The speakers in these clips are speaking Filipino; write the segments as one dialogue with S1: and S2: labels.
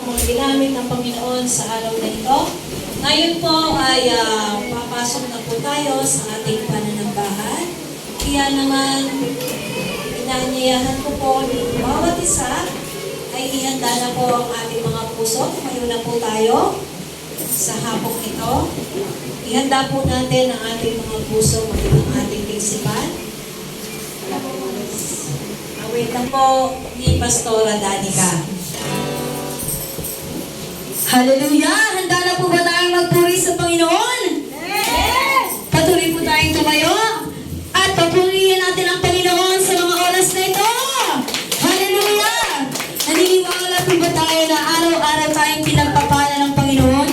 S1: mga ginamit ng Panginoon sa araw na ito. Ngayon po ay papasok na po tayo sa ating pananambahan. Kaya naman, inaanyayahan ko po bawat isa ay ihanda na po ang ating mga puso. Tumayo na po tayo sa hapong ito. Ihanda po natin ang ating mga puso, maging ang ating kaisipan. Awit lang po ni Pastora Danica.
S2: Hallelujah! Handa na po ba tayong magpuri sa Panginoon?
S1: Yes!
S2: Patuloy po tayong tumayo at papurihin natin ang Panginoon sa mga oras na ito. Hallelujah! Naniniwala po ba tayo na araw-araw tayong pinagpapala ng Panginoon?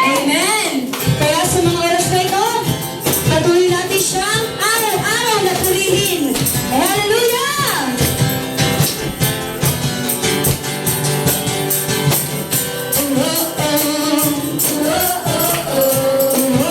S2: Amen! Kaya sa mga oras na ito, patuloy natin siyang araw-araw na purihin. Hallelujah! Oh, oh, oh, oh, oh.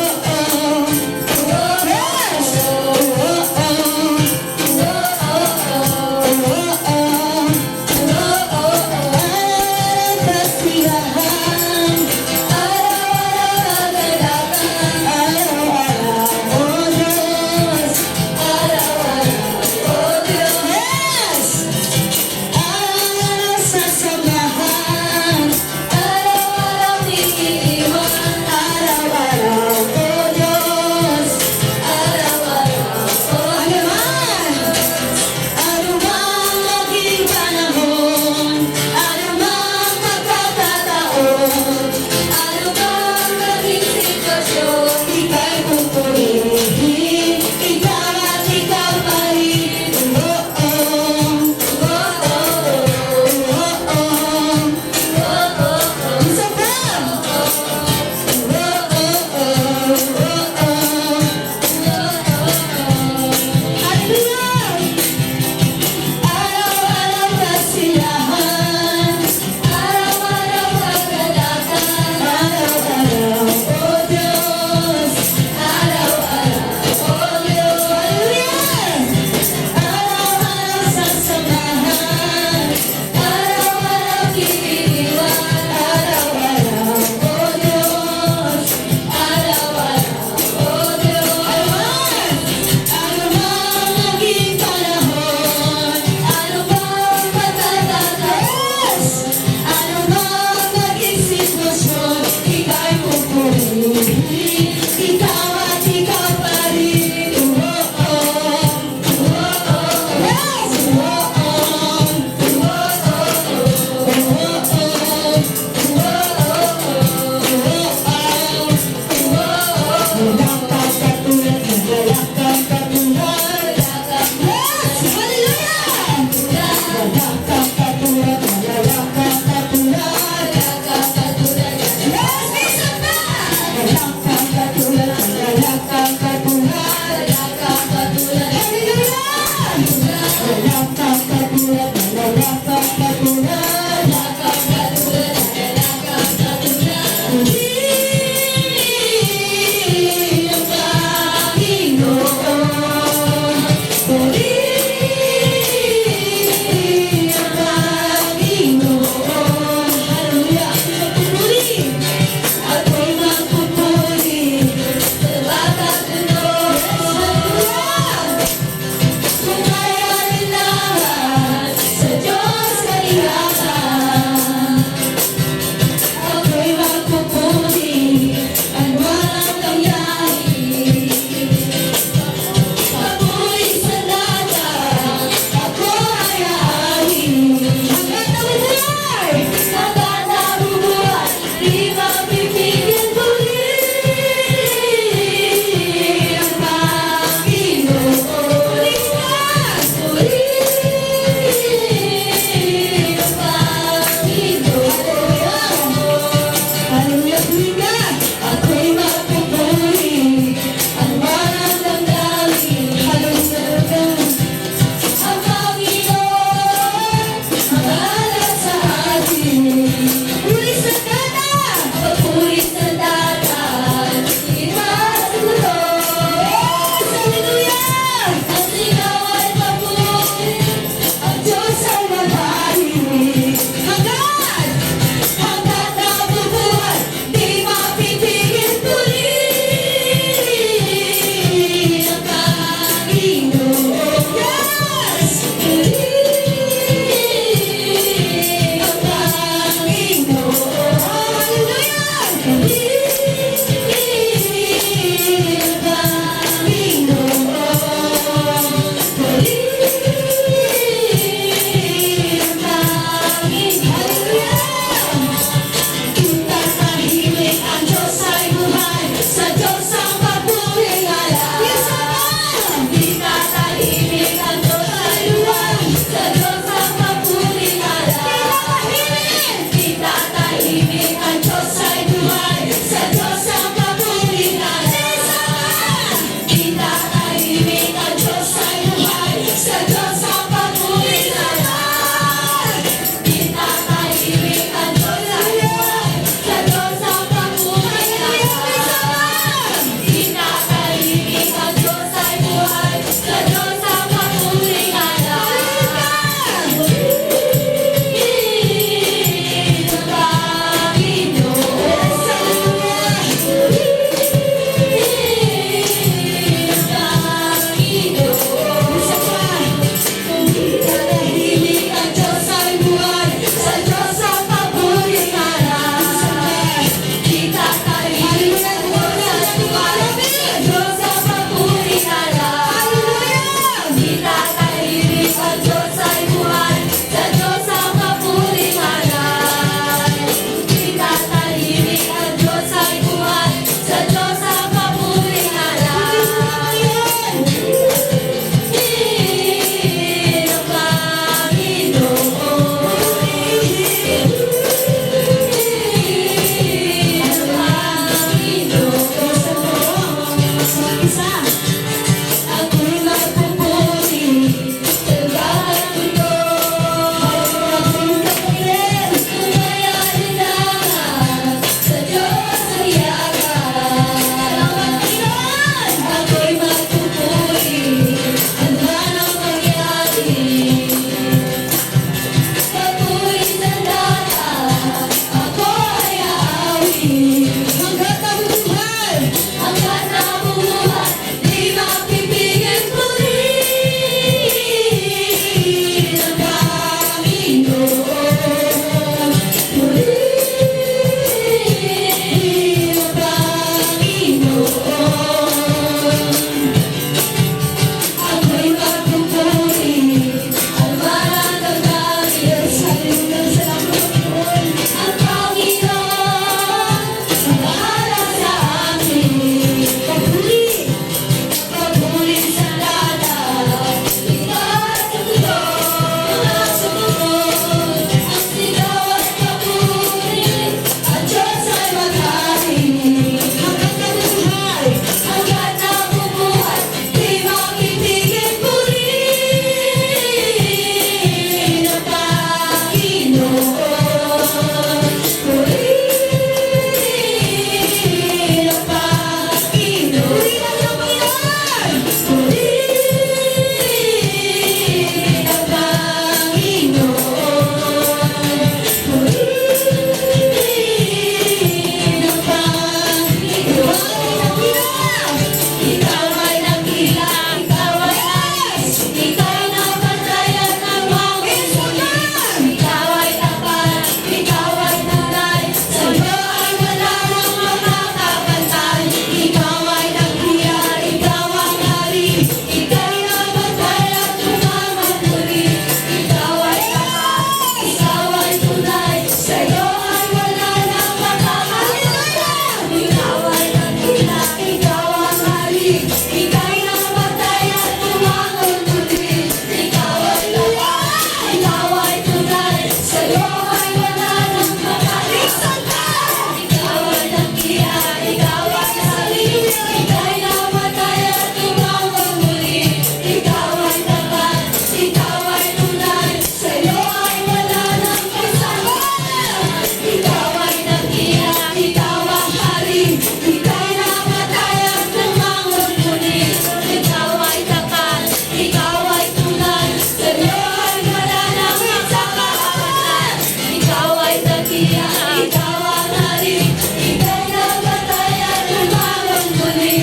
S2: ikaw ang hari, ika'y namatay at bumangon muli.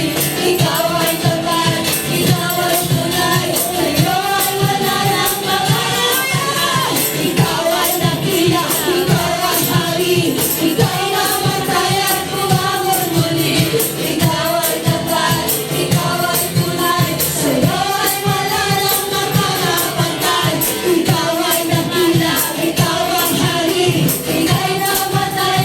S2: Ikaw ay tapat, ikaw ay tunay, sa'yo ay wala nang makakapagay. Ikaw ay dakila, ikaw ang hari, ika'y namatay at bumangon muli. Ikaw ay tapat, ikaw ay tunay, sa'yo ay wala nang makakapagay. Ikaw ay dakila, ikaw ang hari, ika'y namatay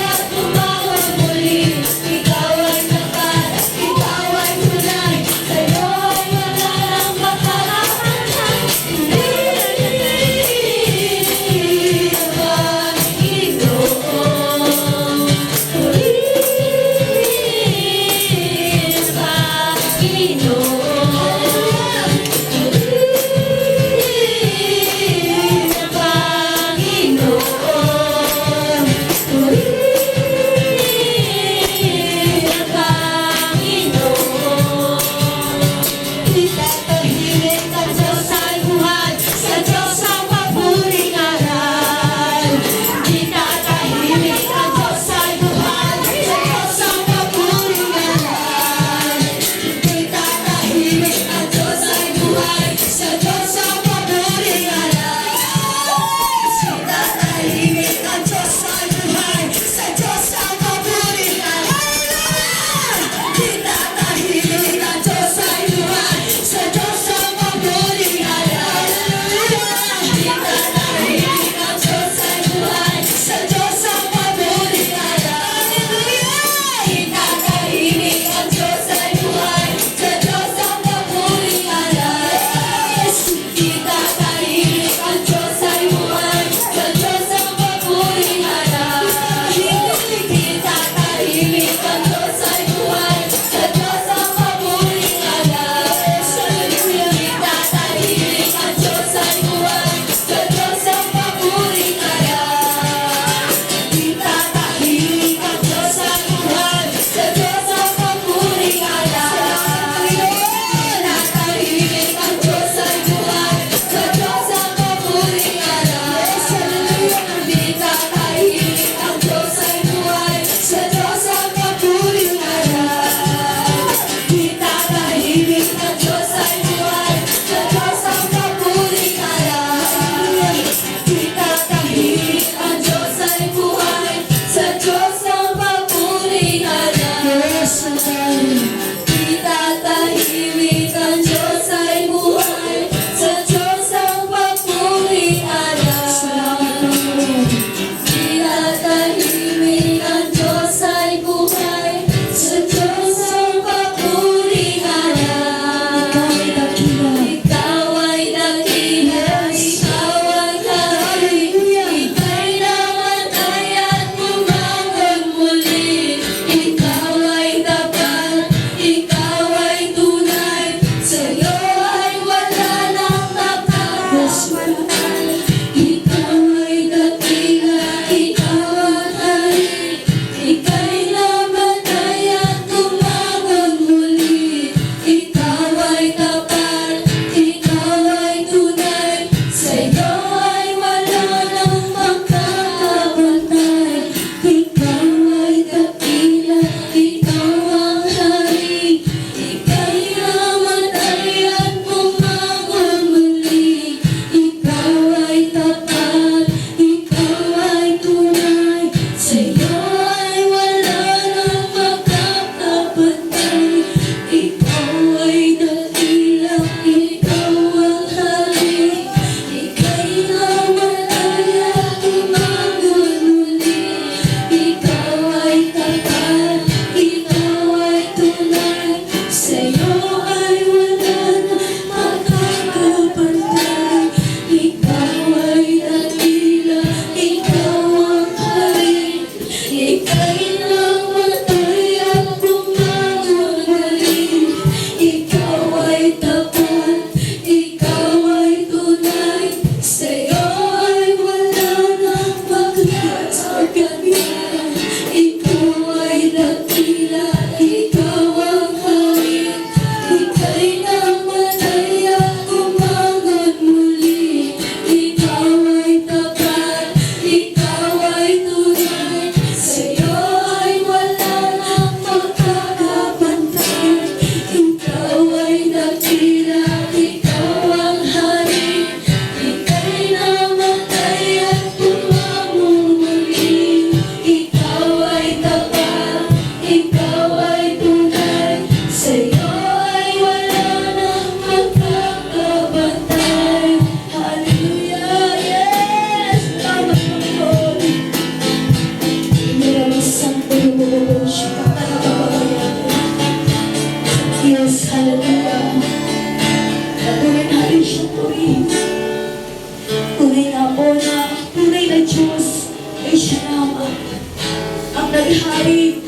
S2: Maghari,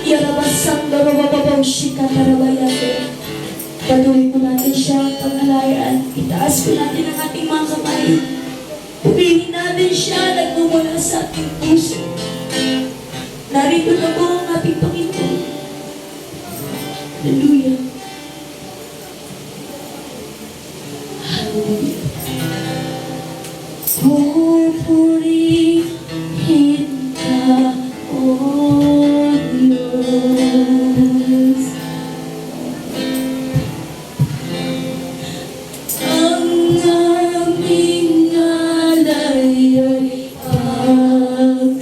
S2: Yarabasang Babababaw Shikatarabayate. Patuloy po natin siya pag-alayan. Itaas po natin ang ating mga kamay. Purihin natin siya nagmumula sa ating puso. Narito na po ang ating Panginoon. Hallelujah. Hallelujah. Pupurihin ka, O Diyos. Ang aming alay ay pagsamba.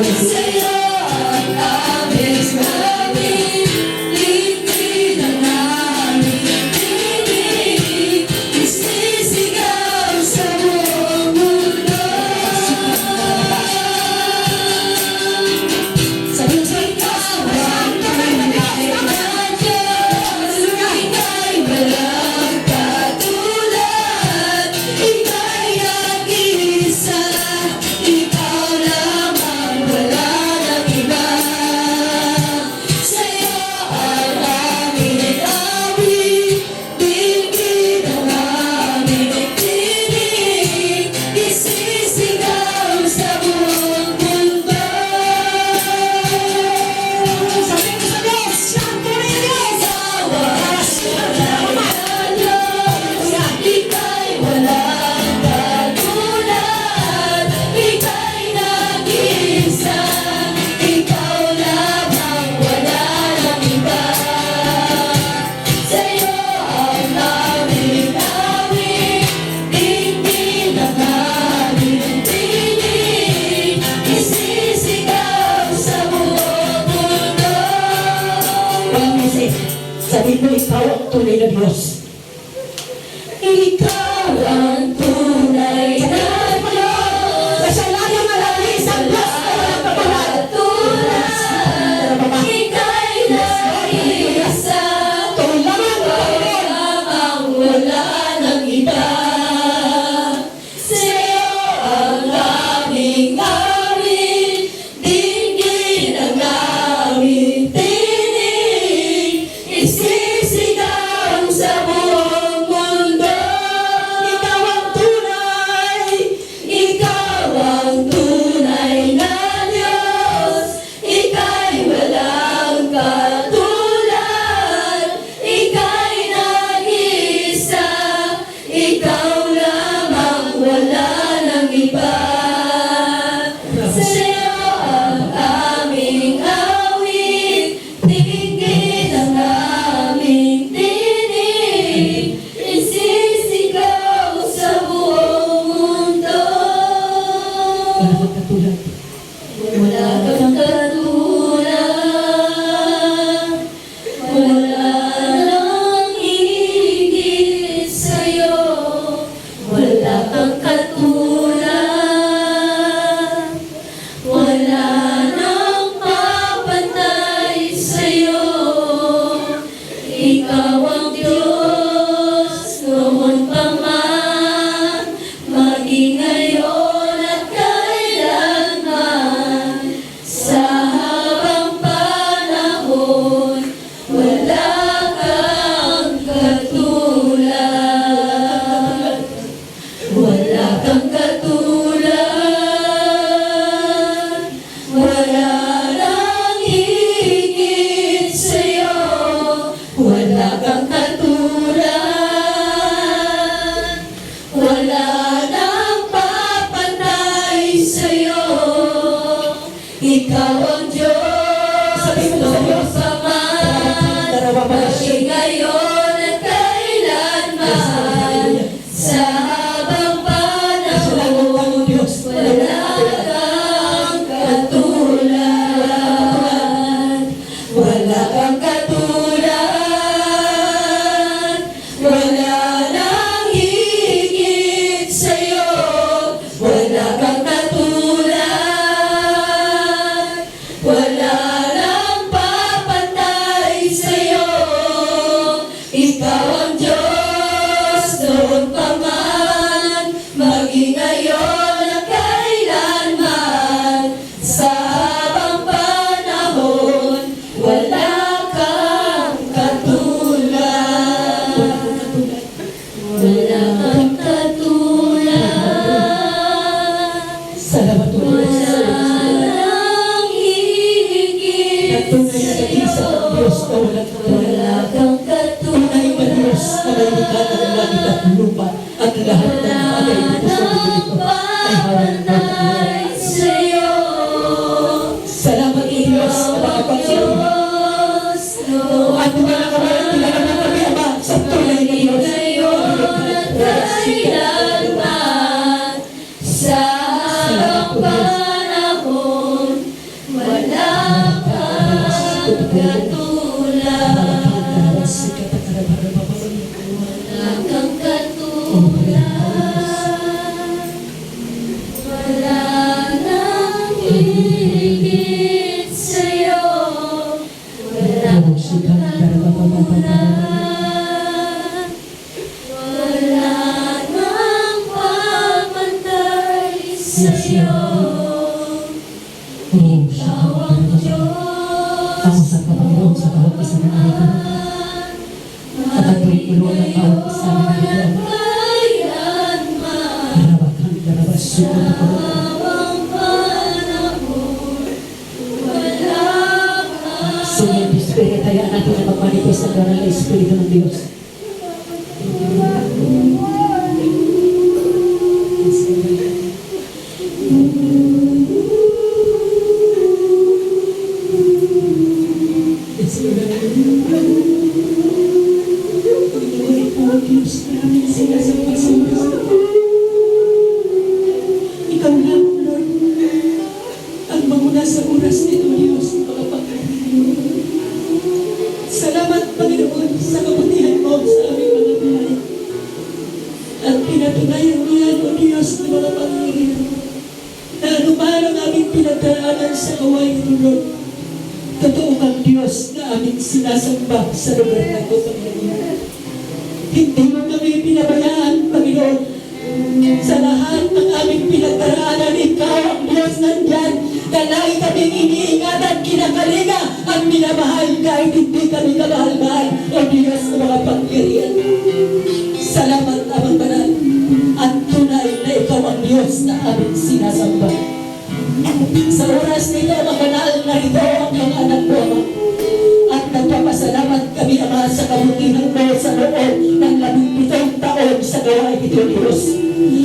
S2: Sa'yo ang aming gawin, lingkid ang aming tinig, isisigaw sa buong mundo. Sa'yo ikaw ang pagkain na Diyos, ika'y walang katulad, ika'y nag-iisa, ikaw lamang, wala nang iba. Sa'yo ang aming awit, lingkid ang aming tinig, isisigaw sa buong mundo. Sabi ko sa Diyos, siyang tunay na Diyos. Ika'y walang katulad, ika'y nag-iisa, ikaw lamang, wala nang iba. Sa'yo ang aming awit, lingkid ang aming tinig, isisigaw sa buong mundo.
S3: Walang music. Sabi mo, ikaw ang tunay na Diyos.
S2: Ikaw ang tunay na Diyos.
S3: Kasalanan na lang isang Diyos na walang kapatid.
S2: Ika'y nag-iisa, lamang wala nang iba. Sa'yo ang aming awit, lingkid ang aming tinig, isisigaw sa buong mundo. Ikaw ang tunay na Diyos, ika'y walang katulad, ika'y nag-iisa, ikaw lamang, wala nang iba. Sa'yo ang aming awit, lingkid ang aming tinig, isisigaw sa buong mundo.
S3: Walang katulad.
S2: Wala kang katulad, wala nang higit sa'yo, wala kang katulad, wala nang papantay sa'yo. Ikaw ang Diyos noon pa man, maging ngayon at kailanman. Sa habang panahon, wala kang katulad. Wala kang katulad, wala nang higit sa'yo, wala kang katulad, wala nang papantay sa'yo. Ikaw ang Diyos,
S3: Sabi mo sa Diyos.
S2: paman,
S3: Darawa pa na siya.
S2: maging ngayon at kailanman. Sa habang
S3: Kasalanan
S2: panahon,
S3: ng Diyos.
S2: wala kang katulad, wala kang katulad, wala nang higit sa'yo, wala kang katulad,
S1: katulad, wala kang katulad, wala nang higit sa'yo, wala kang katulad, wala nang papantay sa'yo. Ikaw ang Diyos.
S3: Ako sa Panginoon sa bawat isa ng aming kanan. At ang tulong ng bawat isa ng aming kanan. Harabakan, harabasyo,
S1: Ang panahon, wala ka.
S3: Sunyong Espiritu, hayaan natin na magmanifest ang ganang na Espiritu ng Diyos. Ikaw lang, Lord, ang manguna sa oras nito, Diyos, mga Panginoon. Salamat, Panginoon, sa kabutihan mo sa aming mga buhay. At pinatunayan mo yan, O Diyos, ng mga Panginoon, na anuman ang aming pinagdaraanan sa kawain mo, Lord. Totoo kang Diyos na aming sinasamba sa lugar na ito, Panginoon. Hindi mo kami pinabayaan, Panginoon. Sa lahat ng aming pinagdaraanan, Ikaw ang Diyos nandyan. Kalagi kaming iniingatan, kinakalinga ang minamahal kahit hindi kami kamahal-mahal. O Diyos na mga pangyarihan. Salamat, Amang Banal. At tunay na Ikaw ang Diyos na aming sinasamba. Sa oras nito, Amang Banal, narito ang mga anak mo, Ama. At nagpapasalamat kami, Ama, sa kabutihan mo sa loob ng 17 taon sa gawain ito, Diyos.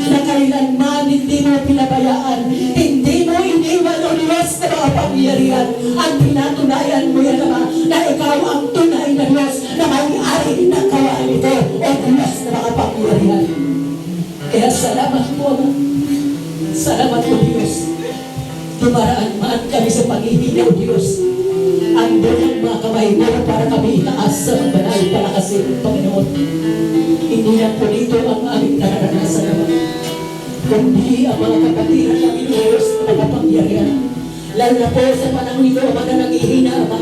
S3: Na kailanman hindi mo pinabayaan, hindi mo iniwan, O Diyos, na mga pangyarihan. At pinatunayan mo yan, Ama, na Ikaw ang tunay na Diyos na may-ari ng gawain ito, O Diyos, na mga pangyarihan. Kaya salamat po, Ama. Salamat po, Diyos. Dumaraan man kami sa paghihina, O Diyos. Andun ang mga kamay mo para kami itaas sa mga banal palakasin, Panginoon. Hindi na po dito ang aming nararanasan naman. Kundi ang mga kapatiran namin, O Diyos, na makapangyarihan. Lalo na po sa panahon nito, Ama, na nanghihina, Ama,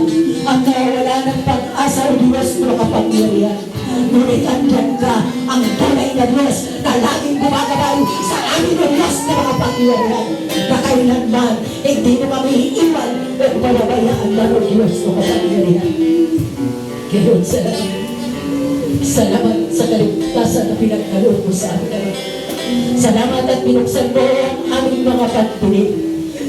S3: ang nawawala ng pag-asa, O Diyos, na makapangyarihan. Ngunit andyan ka, ang tunay na Diyos, na laging gumagabay sa amin, O Diyos, na makapangyarihan. Na kailanman, hindi mo kami iiwan o palabayaan na, O Diyos, na makapangyarihan. Kaya salamat sa kaligtasan na pinagkaloob mo sa amin, Ama. Salamat at binuksan mo ang aming mga pantinig.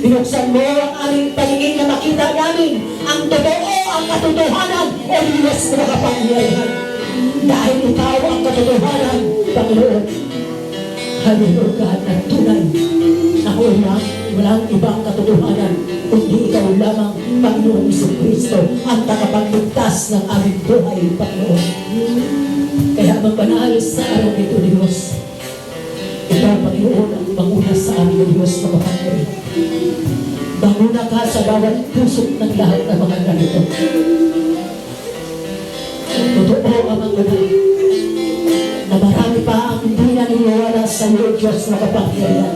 S3: Binuksan mo ang aming paningin na makita namin ang totoo, ang katotohanan, O Diyos na makapangyarihan. Dahil Ikaw ang katotohanan, Panginoon. Hallelujah at tunay na walang ibang katotohanan kundi Ikaw lamang, Panginoon Jesucristo, ang tagapagligtas ng aming buhay, Panginoon. Kaya magbanal sa araw nito, Diyos. Ikaw, Panginoon, ang manguna sa aming Diyos na makapangyarihan. Manguna ka sa bawat pusok ng lahat ng mga ganito. Totoo, Amang Banal, na marami pa ang hindi naniniwala sa iyo, Diyos na makapangyarihan.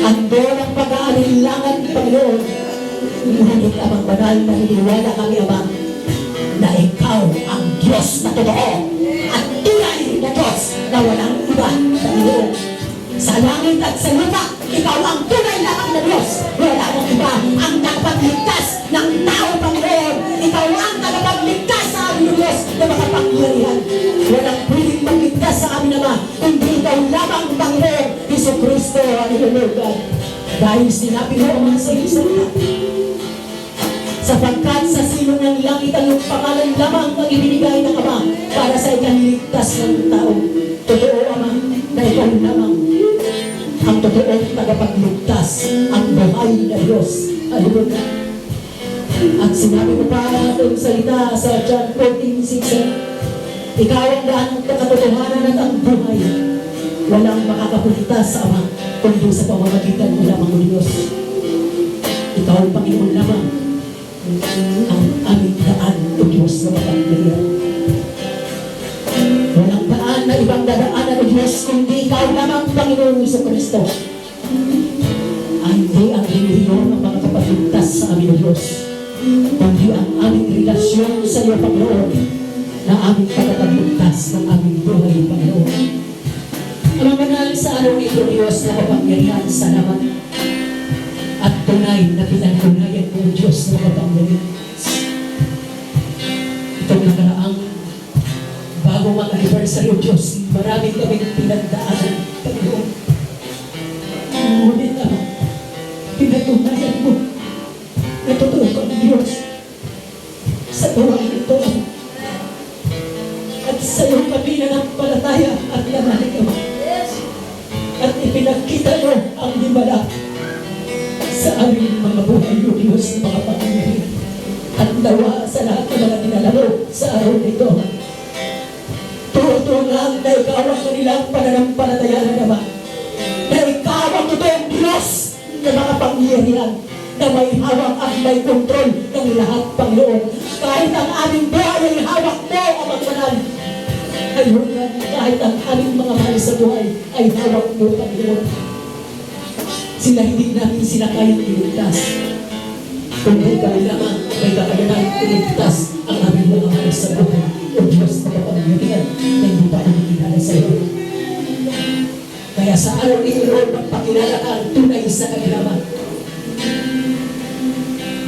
S3: Andon ang pag-aalinlangan, Panginoon. Ngunit, Amang Banal, naniniwala kami, Ama, na Ikaw ang Diyos na totoo at tunay na Diyos na walang iba, Panginoon. Sa langit at sa lupa, Ikaw ang tunay lamang na Diyos. Wala nang iba ang nakapagligtas ng tao, Panginoon. Ikaw ang nakapagligtas sa aming Diyos na makapangyarihan. Walang pwedeng magligtas sa amin, Ama, kundi Ikaw lamang, Panginoon, Jesucristo. Hallelujah. Dahil sinabi mo naman sa iyo salita, sapagkat sa silong ng langit ang iyong pangalan lamang ang ibinigay ng Ama para sa ikaniligtas ng tao. Totoo, Ama, na Ikaw lamang ang totoong tagapagligtas, ang buhay na Diyos. Hallelujah. At sinabi ko pa itong salita sa John 14:6, Ikaw ang daan ng katotohanan at ang buhay. Walang makakapunta sa Ama kundi sa pamamagitan mo lamang, O Diyos. Ikaw, Panginoon lamang, ang aming daan, O Diyos na makapangyarihan. Walang daan na ibang dadaanan, O Diyos, kundi Ikaw lamang, Panginoong Jesucristo. Hindi ang relihiyon ng mga kapatligtas sa amin, O Diyos, kundi ang aming relasyon sa iyo, Panginoon, na aming pagkatagligtas ng aming buhay, Panginoon. Amang banal sa araw nito, Diyos na kapangyarihan, salamat. At tunay na pinatunayan mo, Diyos na kapangyarihan. Itong nakaraang bagong mga anniversary, O Diyos, marami kaming pinagdaanan, Panginoon. Ngunit naman, pinatunayan mo na totoo kang Diyos sa tuwang ito. At sa iyong kami nanampalataya at lamanin mo. At ipinagkita mo ang himala sa aming mga buhay, O Diyos, na mga pangyayahan. At nawa sa lahat ng mga dinalaro sa araw nito. Tutungan na ikaw ang kanilang pananampalataya na naman. Na ikaw ang totoong Diyos na mga pangyayahan, na may hawak at may kontrol ng lahat, Panginoon. Kahit ang aming buhay ay hawak mo, Amang Banal. Ngayon nga, kahit ang aming mga mahal sa buhay ay hawak mo, Panginoon. Sila hindi namin kayang iligtas. Kung ikaw lamang may kakayanan iligtas ang aming mga mahal sa buhay, O Diyos na kapangyarihan, na hindi pa kami kinala sa iyo. Kaya sa araw nito, Lord, magpakilala ka ang tunay sa kanilaman.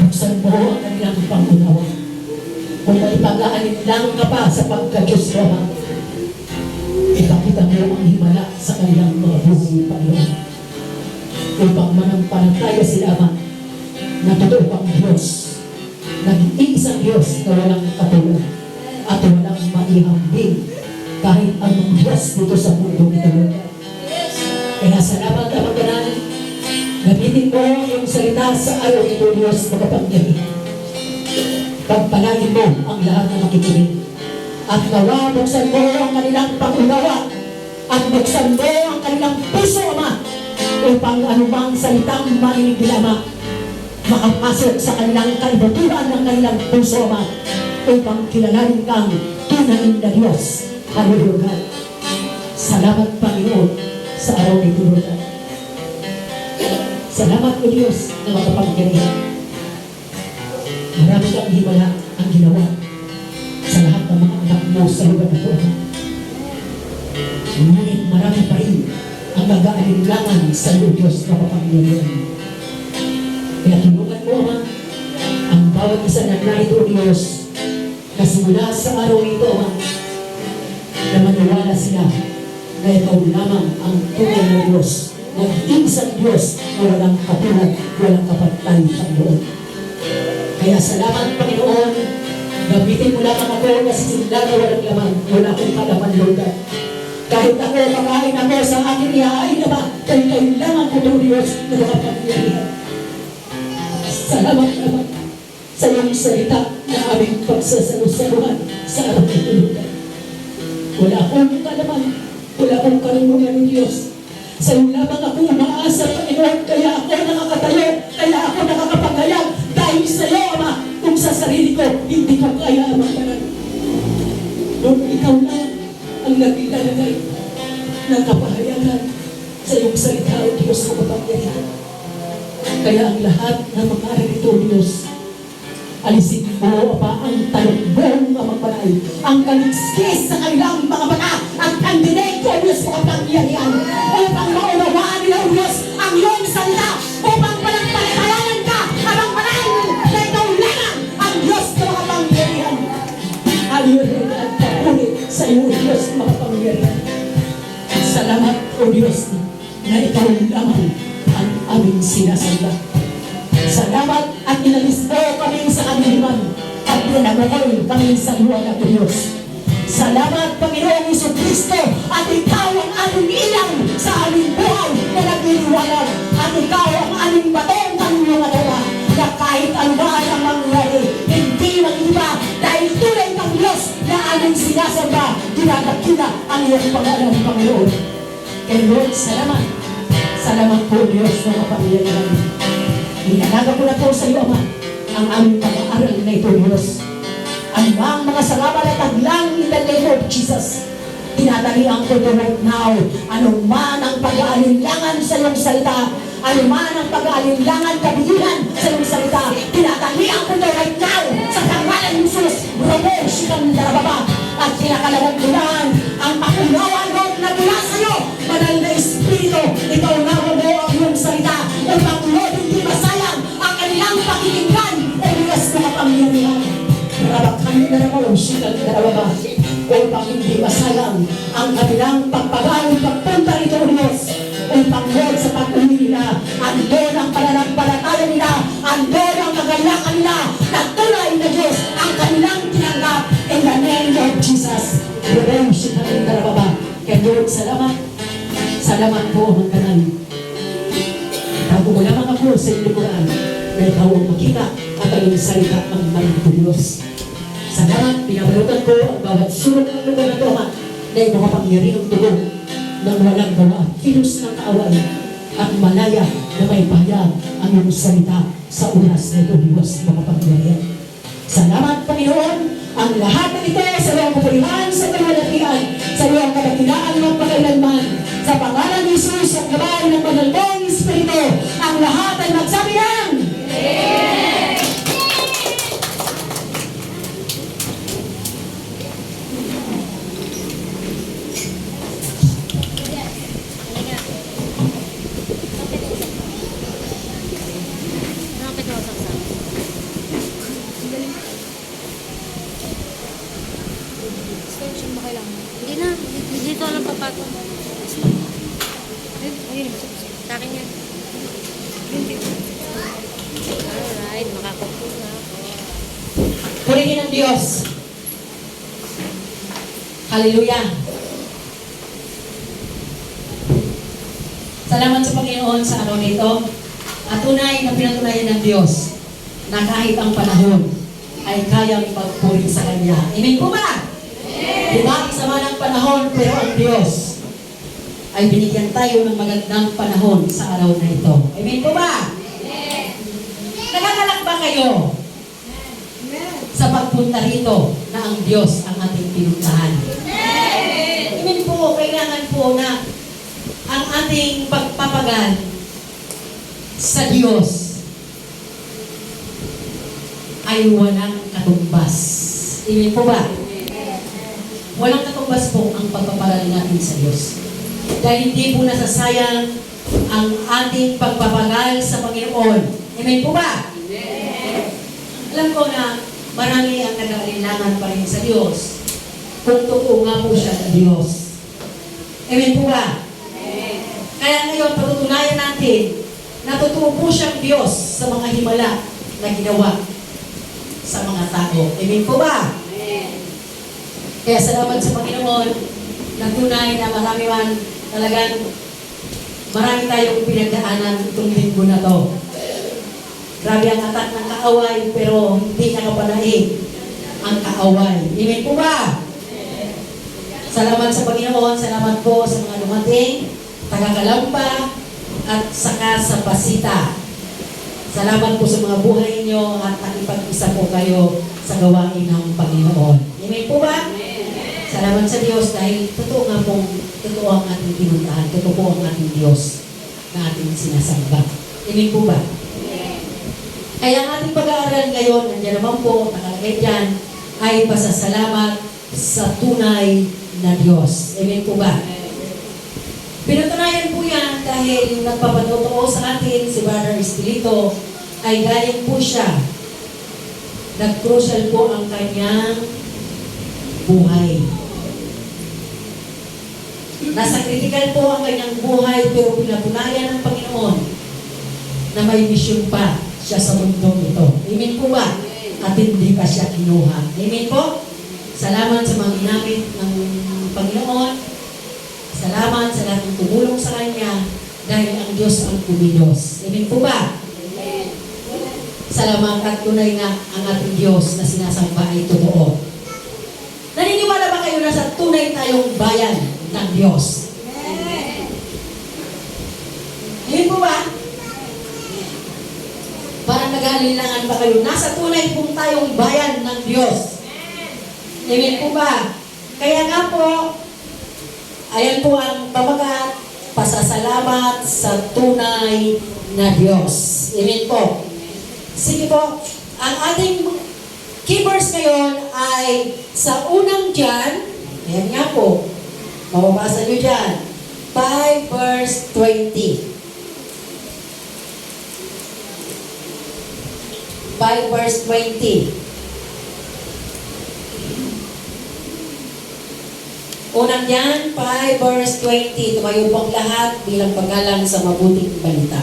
S3: Buksan mo ang kanilang pangunawa. Kung may pag-aanin lang ka pa sa pagka-Diyos Roma, ipakita mo ang himala sa kanilang mga buhay, Panginoon. Upang manampalataya sila, Ama, na totoo kang Diyos, nag-iisang Diyos na walang katulad at walang maihambing kahit anong Diyos dito sa mundo nito, Lord. Kaya salamat, Amang Banal. Gamitin mo yung salita sa araw nito, Diyos, na kapangyarihan. Pagpalain mo ang lahat na makikinig. At nawa, buksan mo ang kanilang pangunawa. At buksan mo ang kanilang puso, Ama, upang anumang salitang marinig nila, Ama, makapasok sa kanilang kaibuturan ng kanilang puso, Ama, upang kilalanin kang tunay na Diyos. Hallelujah. Salamat, Panginoon, sa araw nito, Lord. Salamat, O Diyos, na makapangyarihan. Marami kang himala ang ginawa sa lahat ng mga anak mo sa lugar na ito. Ngunit marami pa rin ang nag-aalinlangan sa iyo, Diyos, na makapangyarihan. Kaya tulungan mo, Ama, ang bawat isa na narito, Diyos, na simula sa araw nito, Ama, na maniwala sila na ikaw lamang ang tunay na Diyos, nag-iisang Diyos na walang katulad, walang kapatay, Panginoon. Kaya salamat, Panginoon, gamitin mo lamang ako na sisimula na walang laman, wala akong kalaman, Lord. Kahit ako, kakain ako sa akin, iahain na ba, kay kailangan ko ng Diyos na makapangyarihan. Salamat naman sa iyong salita na aming pagsasalusaluhan sa araw nito, Lord. Wala akong kalaman, wala akong karunungan ng Diyos. Sa iyo lamang ako umaasa, Panginoon, kaya ako nakakatayo, kaya ako nakakapanghayag, dahil sa iyo, Ama, kung sa sarili ko, hindi ko kaya, Amang Banal. Lord, ikaw lang ang naglalagay ng kapahayagan sa iyong salita, O Diyos na makapangyarihan. Kaya ang lahat ng mga ito, Diyos, alisin mo, Ama, ang talukbong, Amang Banal, ang kaliskis sa kanilang mga mata, ang kandinig ko, Diyos, makapangyarihan, upang maunawaan nila, O Diyos, ang iyong salita, upang panampalatayanan ka, Amang Banal, na ikaw lang ang Diyos na makapangyarihan. Hallelujah, at papuri sa iyo, Diyos, makapangyarihan. Salamat, O Diyos, na ikaw lamang ang aming sinasamba. Salamat at inalis mo kami sa kaniliman at pinagawal kami sa luwa ng Diyos. Salamat, Panginoong Jesucristo, at ikaw ang aming ilaw sa aming buhay na nagliliwanag, at ikaw ang aming batong ng iyong atawa, na kahit ano ba ang mangyari, hindi mag-iba dahil tunay ng Diyos na aming sinasamba, dinadakila ang iyong pangalan, Panginoon. Kaya Lord, salamat. Salamat po, Diyos, na kapangyarihan. Inalaga ko na po sa iyo, Ama, ang aming pag-aaral na ito, Diyos. Anumang mga salamat at taglang in the name of Jesus. Tinatalian ko ito right now. Anuman ang pag-aalinlangan sa iyong salita, anuman ang pag-aalinlangan, kabigilan sa iyong salita, tinatalian ko ito right now sa pangalan ni Jesus. Robo, sikang darababa. At kinakalawang bulan ang pakunawan mo na mula sa iyo. Banal na Espiritu, ikaw na mo ang iyong salita upang Lord, hindi masayang ang kanilang pakikinggan o Diyos na kapangyarihan. Rabakan na naman ang sikang darababa upang hindi masayang ang kanilang pagpagaling pagpunta rito, Diyos. Upang Lord, sa pag-uwi nila, andon ang pananampalataya nila, andon ang kagalakan nila, na tunay na Diyos ang kanilang tinanggap in the name of Jesus. Rebel, sikang darababa. Kaya Lord, salamat. Salamat po ang kanal. Tago mo lamang ako sa iyong likuran na ikaw ang makita at ang iyong salita ang maligid Diyos. Salamat, pinabalutan ko ang bawat sulok ng lugar na ito, Ama, na iyong makapangyarihang tulong ng walang gawa, kilos ng kaaway, at malaya na may pahayag ang iyong salita sa oras na ito, Diyos, makapangyarihan. Salamat, Panginoon, ang lahat ng ito sa iyong kapurihan, sa kalwalatian, sa iyong kadakilaan magpakailanman. Sa pangalan ni Jesus at gabay ng banal mong Espiritu, ang lahat ay magsabi ng Amen!
S4: Hindi na. Dito lang papatong. Ayun. Sa akin yan. Alright. Makakumpul na ako.
S3: Purihin ng Diyos. Hallelujah. Salamat sa Panginoon sa araw nito. At tunay na pinatunayan ng Diyos na kahit ang panahon ay kayang ipagpuri sa Kanya. Amen po ba? Diba? Isama ng panahon, pero ang Diyos ay binigyan tayo ng magandang panahon sa araw na ito. Amen po ba? Nakakalak ba kayo sa pagpunta rito na ang Diyos ang ating pinuntahan? Amen po, kailangan po na ang ating pagpapagal sa Diyos ay walang katumbas. Amen po ba? Walang katumbas po ang pagpapagal natin sa Diyos. Dahil hindi po nasasayang ang ating pagpapagal sa Panginoon. Amen po ba? Alam ko na marami ang nag-aalinlangan pa rin sa Diyos kung totoo nga po siya na Diyos. Amen po ba? Kaya ngayon, patutunayan natin na totoo po siyang Diyos sa mga himala na ginawa sa mga tao. Amen po ba? Kaya salamat sa Panginoon na tunay na marami man talagang marami tayong pinagdaanan itong linggo na to. Grabe ang atak ng kaaway pero hindi nakapanaig ang kaaway. Amen po ba? Salamat sa Panginoon, salamat po sa mga dumating, taga-Kalamba at saka sa Pasita. Salamat po sa mga buhay niyo at nakipag-isa po kayo sa gawain ng Panginoon. Amen po ba? Salamat sa Diyos dahil totoo nga pong totoo ang ating pinuntahan, totoo po ang ating Diyos na ating sinasamba. Amen po ba? Kaya ang ating pag-aaral ngayon, nandiyan naman po, nakalagay dyan, ay pasasalamat sa tunay na Diyos. Amen po ba? Pinatunayan po yan dahil yung nagpapatotoo sa atin, si Brother Estelito, ay galing po siya. Nag-crucial po ang kanyang buhay. Nasa critical po ang kanyang buhay, pero pinatunayan ng Panginoon na may mission pa siya sa mundong ito. Amen po ba? At hindi pa siya kinuha. Amen po? Salamat sa mga ginamit ng Panginoon. Salamat sa lahat ng tumulong sa Kanya dahil ang Diyos ang kumilos. Amen po ba? Salamat at tunay na ang ating Diyos na sinasamba ay totoo. Naniniwala ba kayo na sa tunay tayong bayan ng Diyos? Amen po ba? Parang
S5: nag-aalinlangan ba kayo? Nasa tunay pong tayong bayan ng Diyos. Amen po ba? Kaya nga po, ayan po ang pamagat, pasasalamat sa tunay na Diyos. Amen po. Sige po, ang ating key verse ngayon ay sa unang John, ayan nga po, mababasa nyo dyan, 5 verse 20. 5 verse 20. Unang yan, 5 verse 20. Tumayo po ang lahat bilang paggalang sa mabuting balita.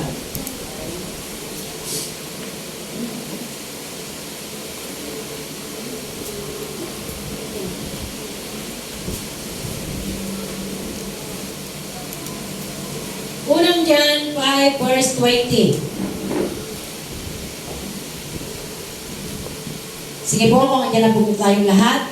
S5: Unang John 5 verse 20. Sige po, kung andyan na po tayong lahat.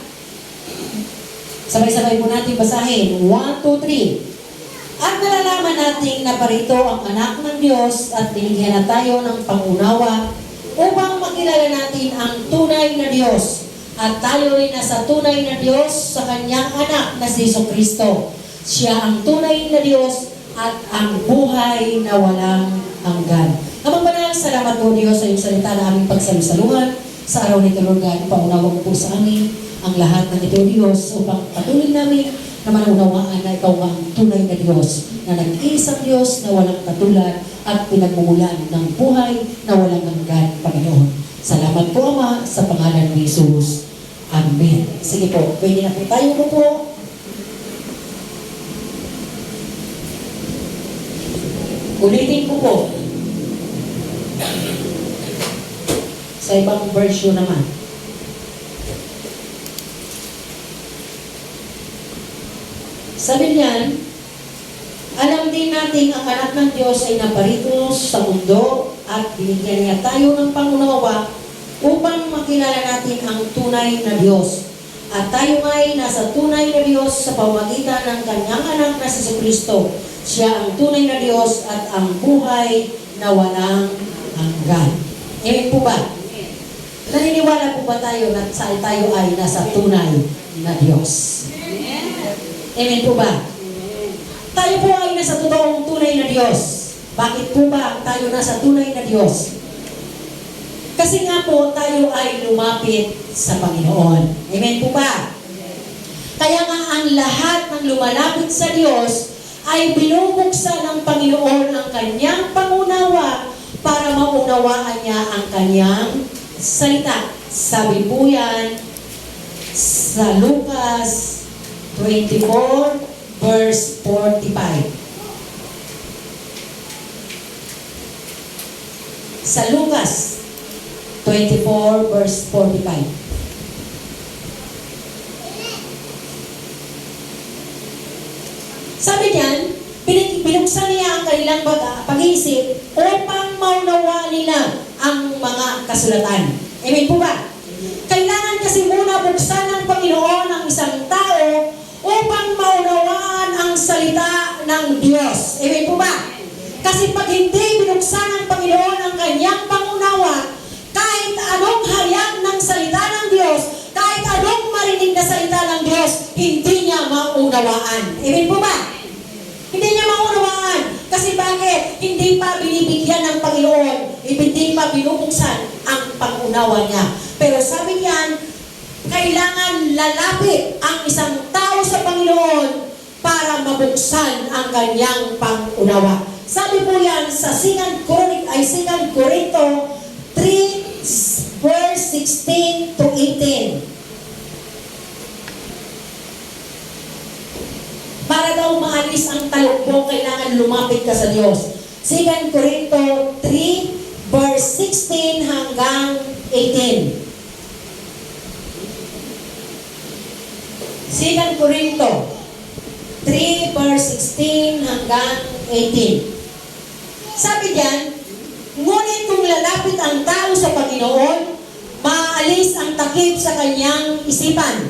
S5: Sabay-sabay po natin basahin. 1, 2, 3. At nalalaman natin na parito ang anak ng Diyos at binigyan na tayo ng pangunawa upang makilala natin ang tunay na Diyos. At tayo rin nasa tunay na Diyos sa kanyang anak na si Jesucristo. Siya ang tunay na Diyos at ang buhay na walang hanggan. Amang banal, salamat po Diyos sa iyong salita na aming pagsalusaluhan sa araw nito, Lord God. Paunawa mo po sa amin ang lahat ng ito, Diyos, upang patuloy namin na manunawaan na ikaw ang tunay na Diyos, na nag-iisang Diyos na walang katulad at pinagmumulan ng buhay na walang hanggan, Panginoon. Salamat po, Ama, sa pangalan ni Jesus. Amen. Sige po, pwede na po tayo po. Ulitin ko po. Sa ibang version naman. Sabi niyan, alam din natin ang anak ng Diyos ay naparito sa mundo at binigyan niya tayo ng pangunawa upang makilala natin ang tunay na Diyos. At tayo ay nasa tunay na Diyos sa pamamagitan ng kanyang anak na si Jesucristo. Siya ang tunay na Diyos at ang buhay na walang hanggan. Amen po ba? Naniniwala po ba tayo na tayo ay nasa tunay na Diyos? Amen po ba? Tayo po ay nasa totoong tunay na Diyos. Bakit po ba tayo nasa tunay na Diyos? Kasi nga po tayo ay lumapit sa Panginoon. Amen po ba? Kaya nga ang lahat ng lumalapit sa Diyos ay binubuksan ng Panginoon ang kanyang pangunawa para maunawaan niya ang kanyang salita. Sabi po yan sa Lucas 24 verse 45. Sa Lucas 24 verse 45. Sabi niyan, binuksan niya ang kanilang pag-iisip upang maunawa nila ang mga kasulatan. Amen po ba? Kailangan kasi muna buksan ng Panginoon ang isang tao upang maunawaan ang salita ng Diyos. Amen po ba? Kasi pag hindi binuksan ng Panginoon ang kanyang pangunawa, kahit anong hayag ng salita ng Diyos, kahit anong marinig na salita ng Diyos, hindi niya maunawaan. Amen po ba? Hindi niya maunawaan. Kasi bakit? Hindi pa binibigyan ng Panginoon, hindi pa binubuksan ang pangunawa niya. Pero sabi niyan, kailangan lalapit ang isang tao sa Panginoon para mabuksan ang kanyang pangunawa. Sabi po yan sa 2 Corinto 3 verse 16 to 18. Para daw maalis ang talukbong, kailangan lumapit ka sa Diyos. 2 Corinto 3 verse 16 hanggang 18. 2 Corinto 3 verse 16 hanggang 18. Sabi diyan, ngunit kung lalapit ang tao sa Panginoon, maalis ang takip sa kanyang isipan.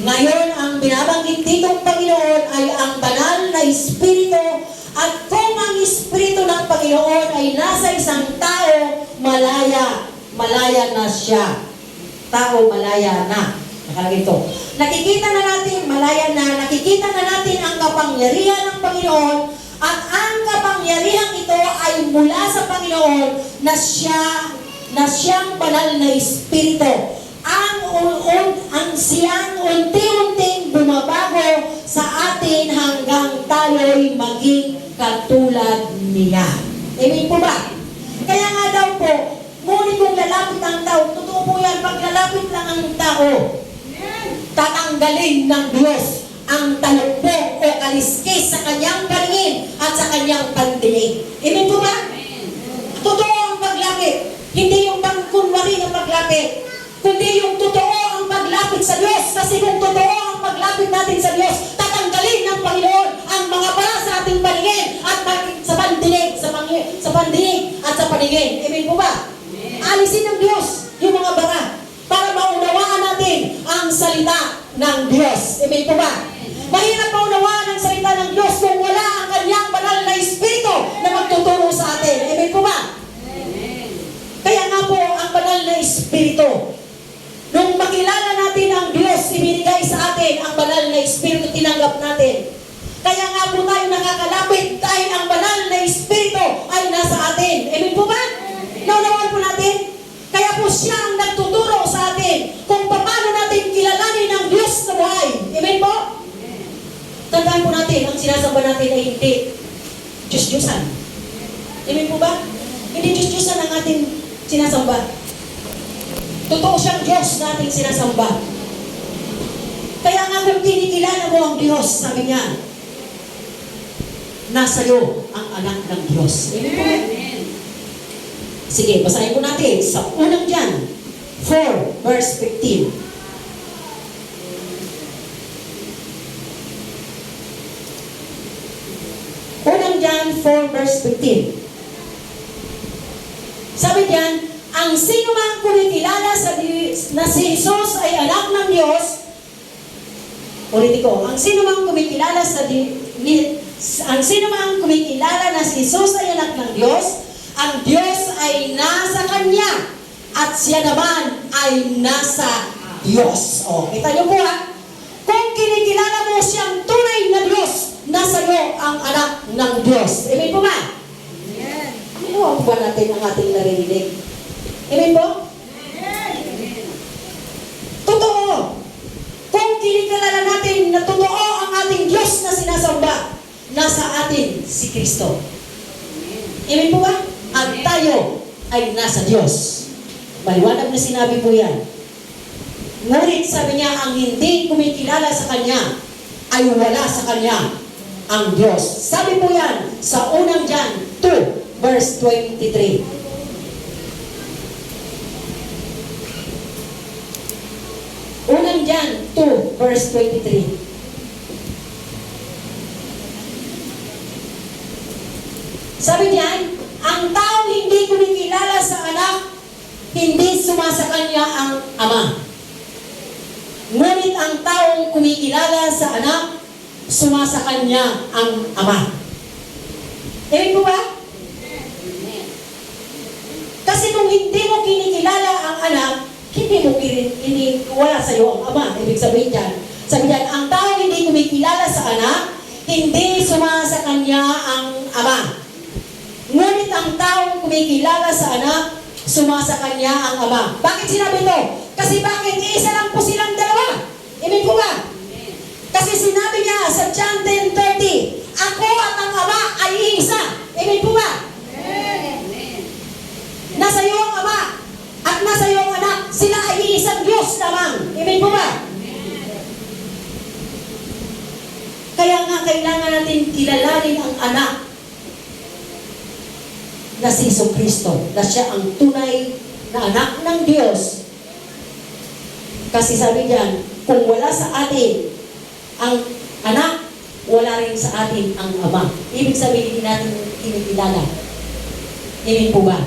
S5: Ngayon, ang binabanggit ditong Panginoon ay ang banal na Espiritu At kung ang Espiritu ng Panginoon ay nasa isang tao, malaya na siya. Tao, malaya na. Nakalagay ito. Nakikita na natin, malaya na, nakikita na natin ang kapangyarihan ng Panginoon at ang kapangyarihan ito ay mula sa Panginoon na siyang banal na Espiritu. Ang siyang unti-unting bumabago sa atin hanggang tayo'y maging katulad niya. Amen po ba? Kaya nga daw po, ngunit kung lalapit ang tao, totoo po yan, pag lalapit lang ang tao, tatanggalin ng Diyos ang talukbog o kaliskis sa kanyang paningin at sa kanyang pandinig. Amen po ba? Totoo ang paglapit. Hindi yung pangkunwari na paglapit, kundi yung totoo ang paglapit sa Diyos. Kasi kung totoo ang paglapit natin sa Diyos, tatanggalin ng Panginoon ang mga bara sa ating paningin at sa pandinig, sa pandinig at sa paningin. Amen po ba? Alisin ng Diyos yung mga bara para maunawaan natin ang salita ng Diyos. Amen po ba? Mahirap maunawaan ang salita ng Diyos kung wala ang kanyang banal na Espiritu na magtuturo sa atin. Amen po ba? Kaya nga po, ang banal na Espiritu, nung makilala natin ang Diyos, ibinigay sa atin ang banal na Espiritu, tinanggap natin. Kaya nga po tayo nakakalapit dahil ang banal na Espiritu ay nasa atin. Amen po ba? Naunawaan po natin? Kaya po siya ang nagtuturo sa atin kung paano natin kilalanin ang Diyos sa buhay. Amen po? Tandaan po natin, ang sinasamba natin ay hindi Diyos-Diyosan. Amen po ba? Hindi Diyos-Diyosan ang ating sinasamba. Totoo siyang Diyos na ating sinasamba. Kaya nga kung kinikilala mo ang Diyos, sabi niya, nasa iyo ang anak ng Diyos. Amen po? Sige, basahin po natin sa unang John 4 verse 15. Unang John 4 verse 15. Sabi diyan, ang sino mang kumikilala na si Jesus ay anak ng Diyos, ulitin ko, ang sino mang kumikilala na si Jesus ay anak ng Diyos, ang Diyos ay nasa Kanya at siya naman ay nasa Diyos. O, kita niyo po ha? Kung kinikilala mo siyang tunay na Diyos, nasa iyo ang anak ng Diyos. Amen po ba? Amen. Ano po ba natin ang ating narinig? Amen po? Amen. Totoo. Kung kinikilala natin na totoo ang ating Diyos na sinasamba, nasa atin si Kristo. Amen po ba? At tayo ay nasa Diyos. Maliwanag na sinabi po yan. Ngunit sabi niya, ang hindi kumikilala sa Kanya ay wala sa Kanya ang Diyos. Sabi po yan sa unang John 2 verse 23. Unang John 2 verse 23. Sabi diyan, ang tao hindi kumikilala sa anak, hindi sumasa kanya ang ama. Ngunit ang taong kumikilala sa anak, sumasa kanya ang ama. Amen po ba? Kasi kung hindi mo kinikilala ang anak, hindi wala sa iyo ang ama. Ibig sabihin diyan, sabi diyan, ang taong hindi kumikilala sa anak, hindi sumasa kanya ang ama. Ngunit ang taong kumikilala sa anak, sumasa kanya ang ama. Bakit sinabi ito? Kasi bakit? Iisa lang po silang dalawa. Amen po ba? Kasi sinabi niya sa John 10:30, ako at ang ama ay iisa. Amen po ba? Nasa iyo ang ama at nasa iyo ang anak. Sila ay iisang Diyos lamang. Amen po ba? Kaya nga kailangan natin kilalanin ang anak na si Jesucristo, na siya ang tunay na anak ng Diyos. Kasi sabi diyan, kung wala sa atin ang anak, wala rin sa atin ang ama. Ibig sabihin, hindi natin kinikilala. Amen po ba?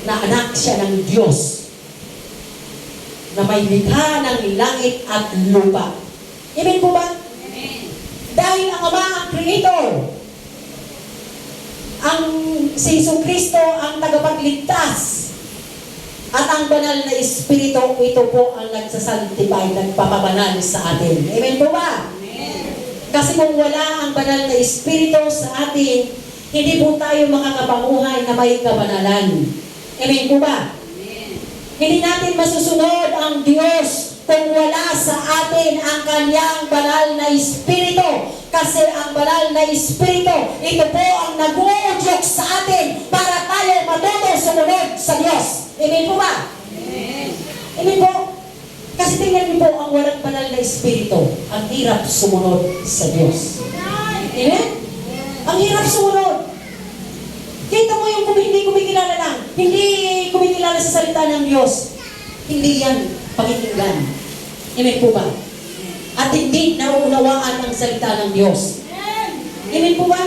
S5: Na anak siya ng Diyos, na may likha ng langit at lupa. Amen po ba? Amen. Dahil ang ama ang creator, ang si Jesucristo ang tagapagligtas. At ang banal na Espiritu, ito po ang nagsasanctify, nagpapabanal sa atin. Amen po ba? Kasi kung wala ang banal na Espiritu sa atin, hindi po tayo makakapamuhay na may kabanalan. Amen po ba? Hindi natin masusunod ang Diyos kung wala sa atin ang kanyang banal na Espiritu. Kasi ang banal na Espiritu, ito po ang nag-uudyok sa atin para tayo matuto sumunod sa Diyos. Amen po ba? Amen po. Kasi tingnan niyo po, ang walang banal na Espiritu, ang hirap sumunod sa Diyos. Amen? Ang hirap sumunod. Kita mo yung hindi kumikilala lang, hindi kumikilala sa salita ng Diyos. Hindi yan pakikinggan. Amen po ba? At hindi nauunawaan ang salita ng Diyos. Amen po ba?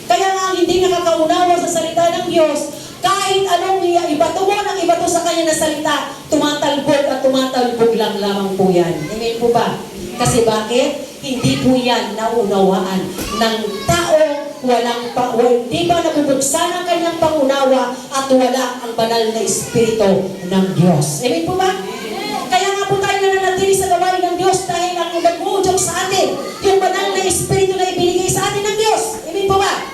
S5: Kaya nga hindi nakakaunawa sa salita ng Diyos, kahit anong ibato mo ng ibato sa kanya na salita, tumatalbog at tumatalbog lang lamang po yan. Amen po ba? Kasi bakit? Hindi po yan naunawaan ng tao, hindi ba nabubuksan ang kanyang pangunawa at wala ang banal na Espiritu ng Diyos. Amen po ba? Kaya nga po tayo nananatili sa gawain ng Diyos dahil ang nag-uudyok sa atin, yung banal na Espiritu na ibinigay sa atin ng Diyos. Amen po ba?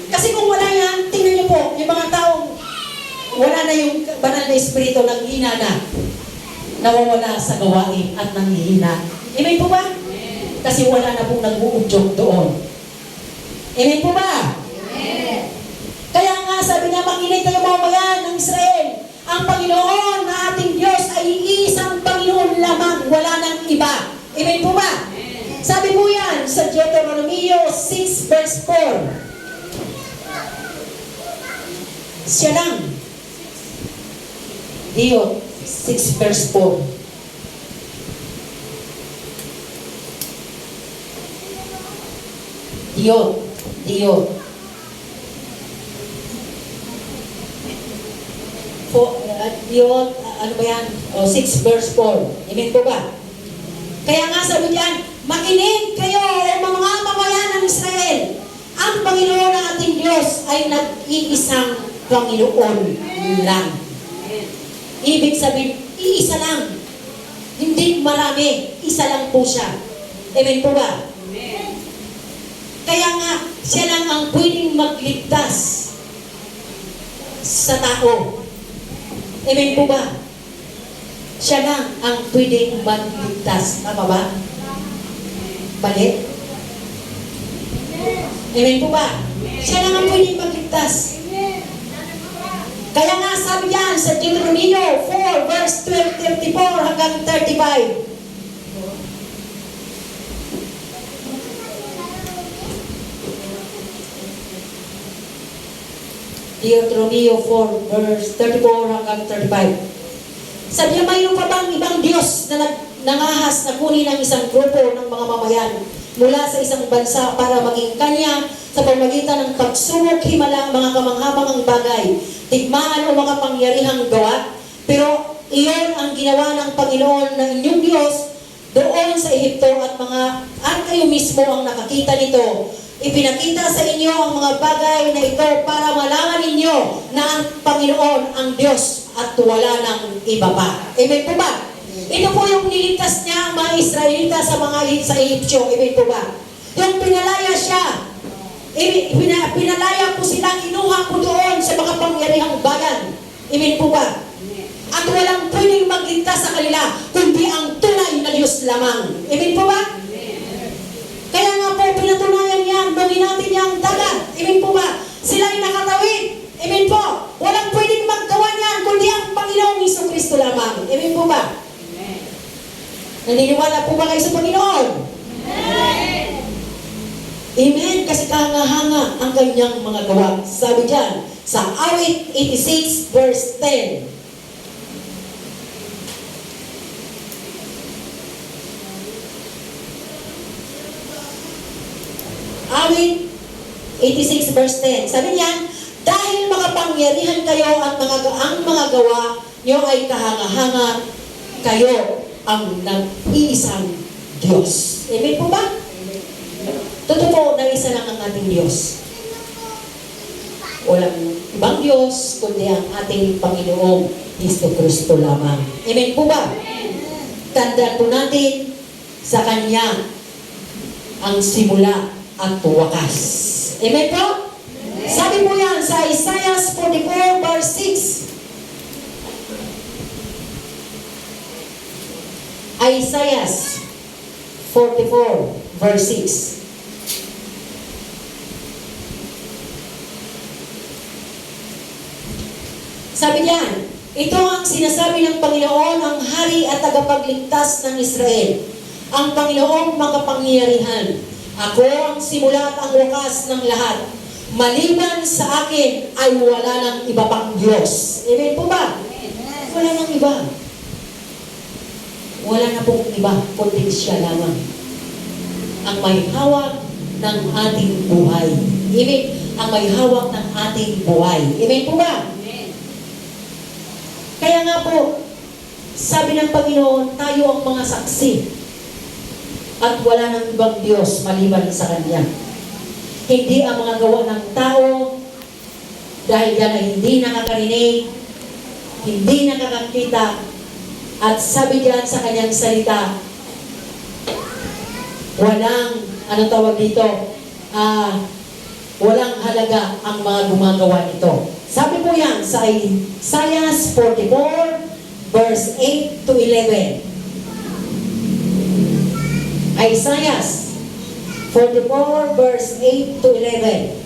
S5: Kasi kung wala yan, tingnan niyo po, yung mga taong wala na yung banal na Espiritu, nanghina na, nawawala sa gawain at nanghihina. Amen po ba? Kasi wala na pong nag-uudyok doon. Amen po ba? Kaya nga sabi niya, makinig kayo mga bayan ng Israel. Ang Panginoon na ating Diyos ay iisang Panginoon lamang, wala nang iba. Amen po ba? Sabi po yan sa Deuteronomy 6 verse 4. Siya lang. Diyot 6 verse 4. Diyot. Diyot, ano ba yan? 6 verse 4. Amen po ba? Kaya nga sabi diyan, makinig kayo o mga mamayan ng Israel. Ang Panginoon ng ating Diyos ay nag-iisang Panginoon lang. Ibig sabihin, iisa lang. Hindi marami, isa lang po siya. Amen po ba? Kaya nga, siya lang ang pwedeng magligtas sa tao. Amen po ba? Siya lang ang pwedeng magligtas. Tama ba? Balik? Amen po ba? Siya lang ang pwedeng magligtas. Kaya nga sabi yan sa Deuteronomy 4 verse 12, 34 hanggang 35. Deuteronomy 4 verse 34 hanggang 35. Sabi niya, mayroon pa bang ibang Diyos na nangahas na kunin ang isang grupo ng mga mamayan mula sa isang bansa para maging kanya sa pamagitan ng pagsubok, himala, mga kamanghamangang bagay, digmaan o mga pangyarihang gawa? Pero iyon ang ginawa ng Panginoon na inyong Diyos doon sa Ehipto at kayo mismo ang nakakita nito. Ipinakita sa inyo ang mga bagay na ito para malaman ninyo na ang Panginoon ang Diyos at wala nang iba pa. Amen po ba? Ito po yung niligtas niya ang mga Israelita sa Ehipsyo. Amen po ba? Yung pinalaya siya. Pinalaya po sila, kinuha po doon sa mga pangyarihang bayan. Amen po ba? At walang pwedeng magligtas sa kanila kundi ang tunay na Diyos lamang. Amen po ba? Kaya nga po, pinatunayan yan, natin niyang dagat. Amen po ba? Sila ay nakatawid. Amen po. Walang pwedeng maggawa niyan, kundi ang Panginoong Jesucristo lamang. Amen po ba? Naniniwala po ba kayo sa Panginoon? Amen. Kasi kahanga-hanga ang kanyang mga gawa. Sabi dyan, sa Awit 86 verse 10. Awit 86 verse 10. Sabi niyan, dahil makapangyarihan kayo at ang mga gawa nyo ay kahanga-hanga, kayo ang nag-iisang Diyos. Amen po ba? Totoo po na isa lang ang ating Diyos. Walang ibang Diyos, kundi ang ating Panginoong Jesucristo lamang. Amen po ba? Tandaan po natin sa Kanya ang simula at wakas. Amen po? Sabi po yan sa Isaiah 44 verse 6. Isaiah 44 verse 6. Sabi niyan, ito ang sinasabi ng Panginoon, ang hari at tagapagligtas ng Israel, ang Panginoong makapangyarihan. Ako ang simula at ang wakas ng lahat. Maliban sa akin ay wala ng iba pang Diyos. Amen po ba? Wala nang iba. Wala na pong iba, kundi siya lamang ang may hawak ng ating buhay. Amen? Ang may hawak ng ating buhay. Amen po ba? Kaya nga po, sabi ng Panginoon, tayo ang mga saksi at wala ng ibang Diyos maliban sa Kanya. Hindi ang mga gawa ng tao dahil yan ay hindi nakakarinig, hindi nakakakita, at sabi diyan sa Kanyang salita, walang, anong tawag dito, walang halaga ang mga gumagawa nito. Sabi po yan sa Isaiah 44 verse 8 to 11. Isaiah 44 verse 8 to 11.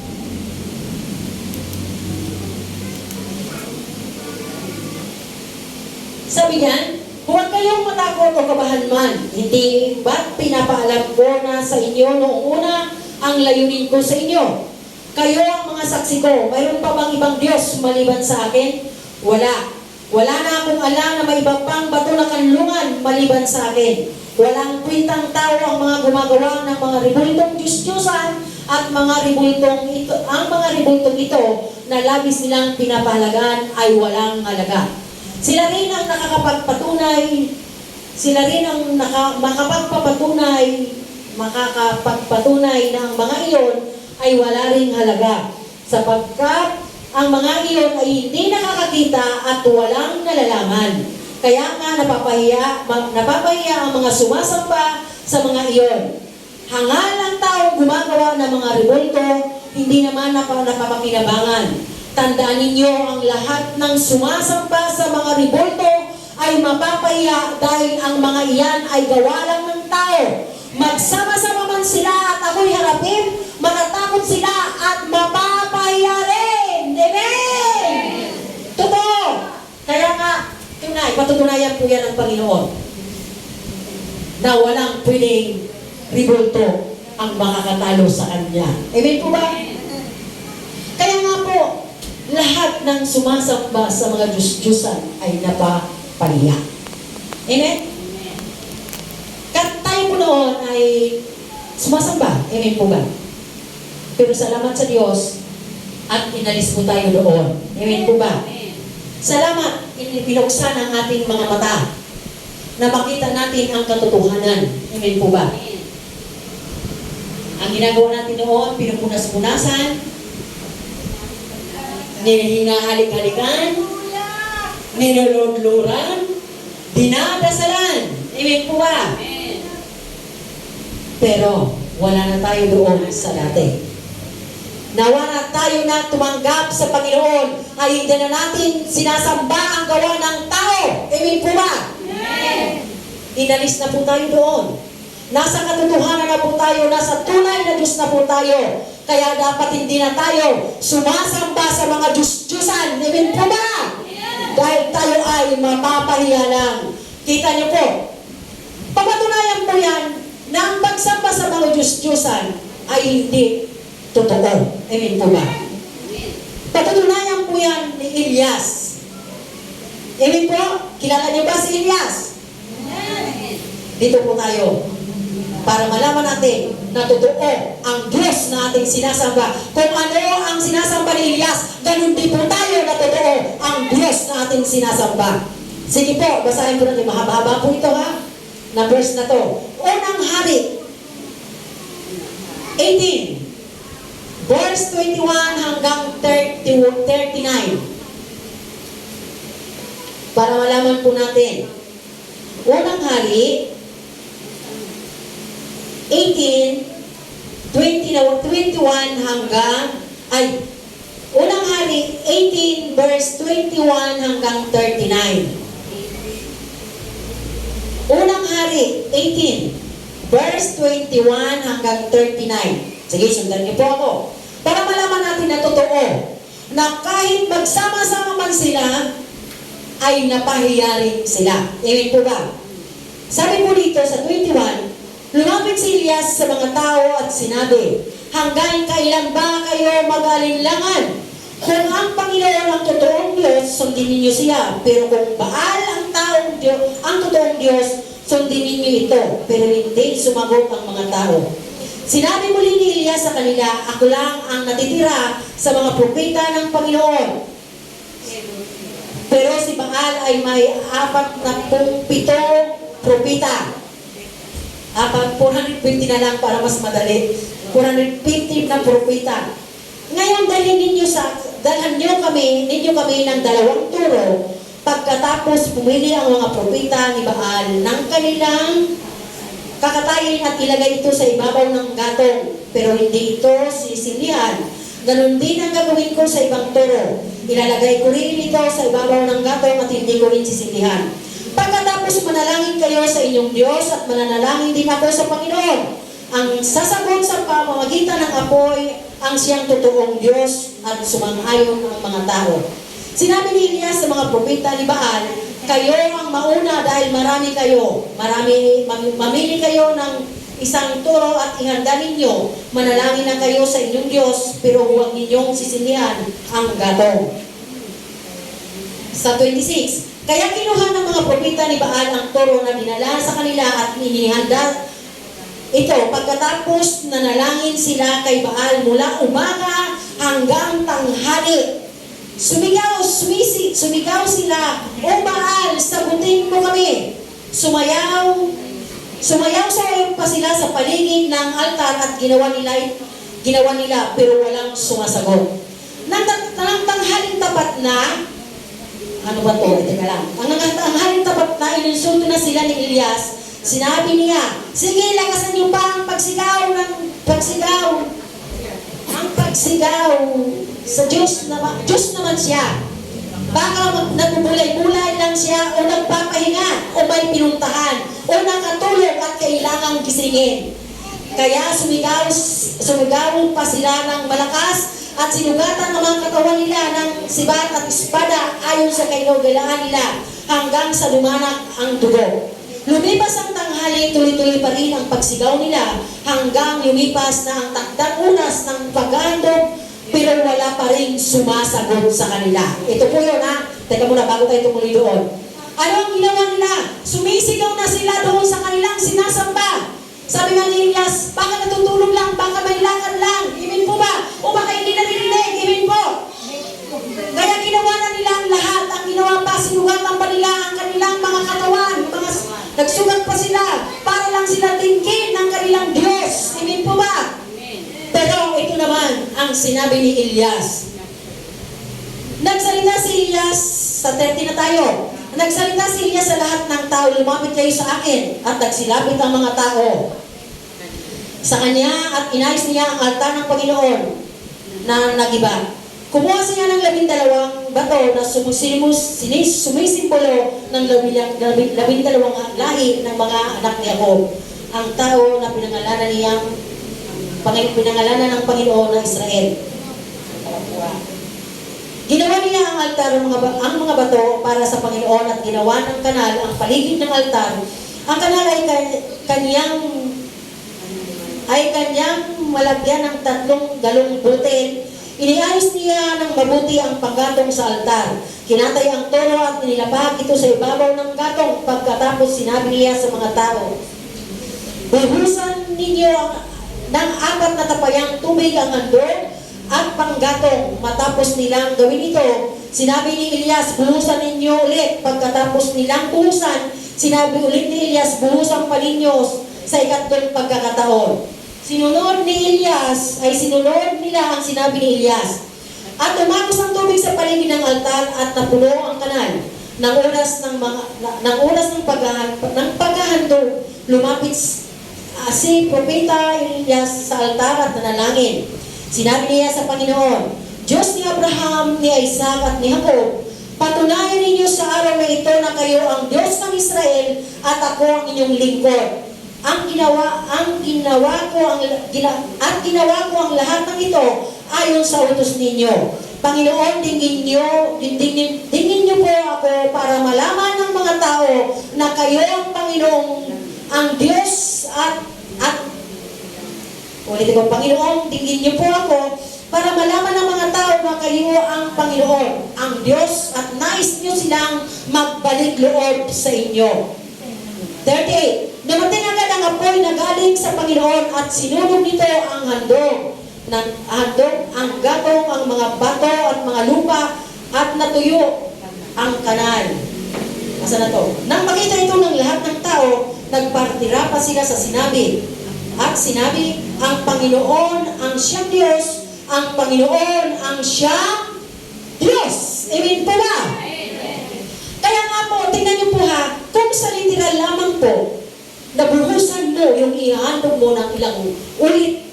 S5: Sabi niyan, huwag kayong matakot o kabahan man. Hindi ba't pinapaalam ko na sa inyo noong una ang layunin ko sa inyo? Kayo ang mga saksi ko. Mayroon pa bang ibang Diyos maliban sa akin? Wala. Wala na akong alam na may iba pang bato na kanlungan maliban sa akin. Walang kwentang tao ang mga gumagawa ng mga ribultong Diyos-Diyosan at mga ribultong ito, ang mga ribultong ito na labis nilang pinapahalagaan ay walang halaga. Sila rin ang makakapagpatunay na ang mga iyon ay wala ring halaga, sapagkat ang mga iyon ay hindi nakakakita at walang nalalaman. Kaya nga napapahiya ang mga sumasamba sa mga iyon. Hangal ang taong gumagawa ng mga ribulto, hindi naman napapakinabangan. Tandaan ninyo, ang lahat ng sumasamba sa mga ribulto ay mapapahiya dahil ang mga iyan ay gawa lang ng tao. Magsama-sama man sila at ako'y harapin, matatakot sila at mapapahiya rin. Amen! Totoo! Kaya nga, patutunayan po yan ng Panginoon na walang pwedeng ribulto ang makakatalo sa Kanya. Amen po ba? Kaya nga po, lahat ng sumasamba sa mga Diyos-Diyosan ay napapahiya. Amen? Tayo po noon ay sumasamba. Amen po ba? Pero salamat sa Diyos at inalis po tayo doon. Amen po ba? Salamat, pinuksan ang ating mga mata na makita natin ang katotohanan. Amen po ba? Ang ginagawa natin noon, pinupunas-punasan, hinahalik-halikan, niluludluran, dinadasalan. Amen po ba? Pero wala na tayo doon sa dati. Nawa na tayo na tumanggap sa Panginoon ay hindi na natin sinasamba ang gawa ng tao. Amen po ba? Inalis na po tayo doon. Nasa katotohanan na po tayo, nasa tunay na Diyos na po tayo. Kaya dapat hindi na tayo sumasamba sa mga Diyos-Diyosan. Amen po ba? Dahil tayo ay mapapahiya lang. Kita niyo po, papatunayan po yan na ang pagsamba sa mga Diyos-Diyosan ay hindi totoo. Amen po ba? Patutunayan po yan ni Elias. Amen po? Kilala niyo ba si Elias? Dito po tayo. Para malaman natin na totoo ang Diyos na ating sinasamba. Kung ano ang sinasamba ni Elias, ganun din po tayo na totoo ang Diyos na ating sinasamba. Sige po, basahin ko natin. Mahaba-haba po ito ha. Na verse na to. Unang Hari 18 verse 21 hanggang 39. Para malaman po natin. Unang Hari, 21 hanggang, Unang Hari, 18 verse 21 hanggang 39. Unang Hari, 18 verse 21 hanggang 39. Sige, sundan niyo po ako. Para malaman natin na totoo, na kahit magsama-sama man sila, ay napahiya rin sila. Amen po ba? Sabi po dito sa 21, lumapit si Elias sa mga tao at sinabi, hanggang kailan ba kayo mag-alinlangan? Kung ang Panginoon ang totoong Diyos, sundin ninyo siya. Pero kung Baal ang totoong Diyos, sundin ninyo ito. Pero hindi sumagot ang mga tao. Sinabi muli ni Elias sa kanila, ako lang ang natitira sa mga propeta ng Panginoon. Pero si Baal ay may 47 propeta. 450 na lang para mas madali. 450 na propeta. Ngayon dalhan ninyo kami ng 2 turo. Pagkatapos pumili ang mga propeta ni Baal ng kanilang kakatayin at ilagay ito sa ibabaw ng gatong. Pero hindi ito sisilihan. Ganon din ang gagawin ko sa ibang turo. Ilalagay ko rin ito sa ibabaw ng gatong at hindi ko rin sisilihan. Pagkatapos manalangin kayo sa inyong Diyos at mananalangin din ako sa Panginoon. Ang sasagot sa pamamagitan ng apoy ang siyang totoong Diyos at sumang-ayon ang mga tao. Sinabi ni Elias sa mga propeta ni Baal, kayo ang mauna dahil marami kayo. Mamili kayo ng isang turo at ihanda ninyo. Manalangin na kayo sa inyong Diyos, pero huwag ninyong sisilihan ang gatong. Sa 26, kaya kinuha ng mga propeta ni Baal ang turo na dinala sa kanila at inihanda ito. Pagkatapos nanalangin sila kay Baal mula umaga hanggang tanghali. Sumigaw sila, O Baal, sagutin mo kami. Sumayaw pa sila sa paligid ng altar at ginawa nila pero walang sumasagot. Nang tanghaling tapat na, ano ba to? Teka lang. Ang tanghaling tapat na, ininsulto na sila ni Elias. Sinabi niya, sige, lakasan niyo pa ang pagsigaw sa Diyos naman siya. Baka nagbubulay-bulay lang siya o nagpapahinga o may pinuntahan o nakatulog at kailangang gisingin. Kaya sumigaw pa sila ng malakas at sinugatan ang mga katawan nila ng sibat at espada ayon sa kainaugalaan nila hanggang sa lumanak ang dugo. Lumipas ang tanghali, tuloy-tuloy pa rin ang pagsigaw nila hanggang lumipas na ang takdang oras ng paghandog, pero wala pa rin sumasagot sa kanila. Ito po yun ha. Teka muna, bago tayo tumuloy doon. Ano ang ginawa nila? Sumisigaw na sila doon sa kanilang sinasamba. Sabi nga ni Elias, baka natutulog lang, baka may lakad lang. Amen po ba? O baka hindi naririnig. Amen po. Kaya ginawa na nila ang lahat. Ang ginawa pa, sinugatan pa nila ang kanilang mga katawan. Nagsugat pa sila para lang sila tingin ng kanilang Diyos. Amen po ba? Pero ito naman ang sinabi ni Elias. Nagsalita si Elias, sa 30 na tayo. Nagsalita si Elias sa lahat ng tao, lumapit kayo sa akin. At nagsilapit ang mga tao sa kanya at inayos niya ang altar ng Panginoon na nagiba. Kumuha siya ng 12 bato na sumisimbolo ng 12 lahi ng mga anak ni Jacob. Ang tao na pinangalanan ng Panginoon ng Israel. Ginawa niya ang altar ang mga bato para sa Panginoon at ginawa ng kanal ang paligid ng altar. Ang kanal ay kanyang malagyan ng 3 galong butil. Iniayos niya ng mabuti ang panggatong sa altar. Kinatay ang toro at nilapag ito sa ibabaw ng gatong. Pagkatapos sinabi niya sa mga tao, buhusan ninyo ng 4 na tapayang tubig ang handog at panggatong. Matapos nilang gawin ito, sinabi ni Elias, buhusan ninyo ulit. Pagkatapos nilang buhusan, sinabi ulit ni Elias, buhusan pa ninyo sa ikatlong pagkakataon. sinunod ni Elias, ay sinunod nila ang sinabi ni Elias. At umagos ang tubig sa paligid ng altar at napuno ang kanal. Ng oras ng paghahandog, lumapit si Propeta Elias sa altar at nanalangin. Sinabi niya sa Panginoon, Diyos ni Abraham, ni Isaac at ni Jacob, patunayan ninyo sa araw na ito na kayo ang Diyos ng Israel at ako ang inyong lingkod. Ginawa ko ang lahat ng ito ayon sa utos ninyo. Panginoon, tingin niyo po ako para malaman ng mga tao na kayo ang Panginoong, ang Diyos ulitin ko, Panginoon, tingin niyo po ako para malaman ng mga tao na kayo ang Panginoon, ang Diyos, at nais niyo silang magbalik loob sa inyo. 38. Dumating agad ang apoy na galing sa Panginoon at sinunog nito ang handog, ang gatong, ang mga bato at mga lupa at natuyo ang kanal. Asa na to? Nang makita ito ng lahat ng tao, nagpartira pa sila sa sinabi. At sinabi, ang Panginoon ang siyang Diyos, ang Panginoon ang siyang Diyos. Amen po ba? Kaya nga po, tingnan niyo po ha, kung sa literal lamang po, nabuhusan mo yung ihahandog mo ng ilang ulit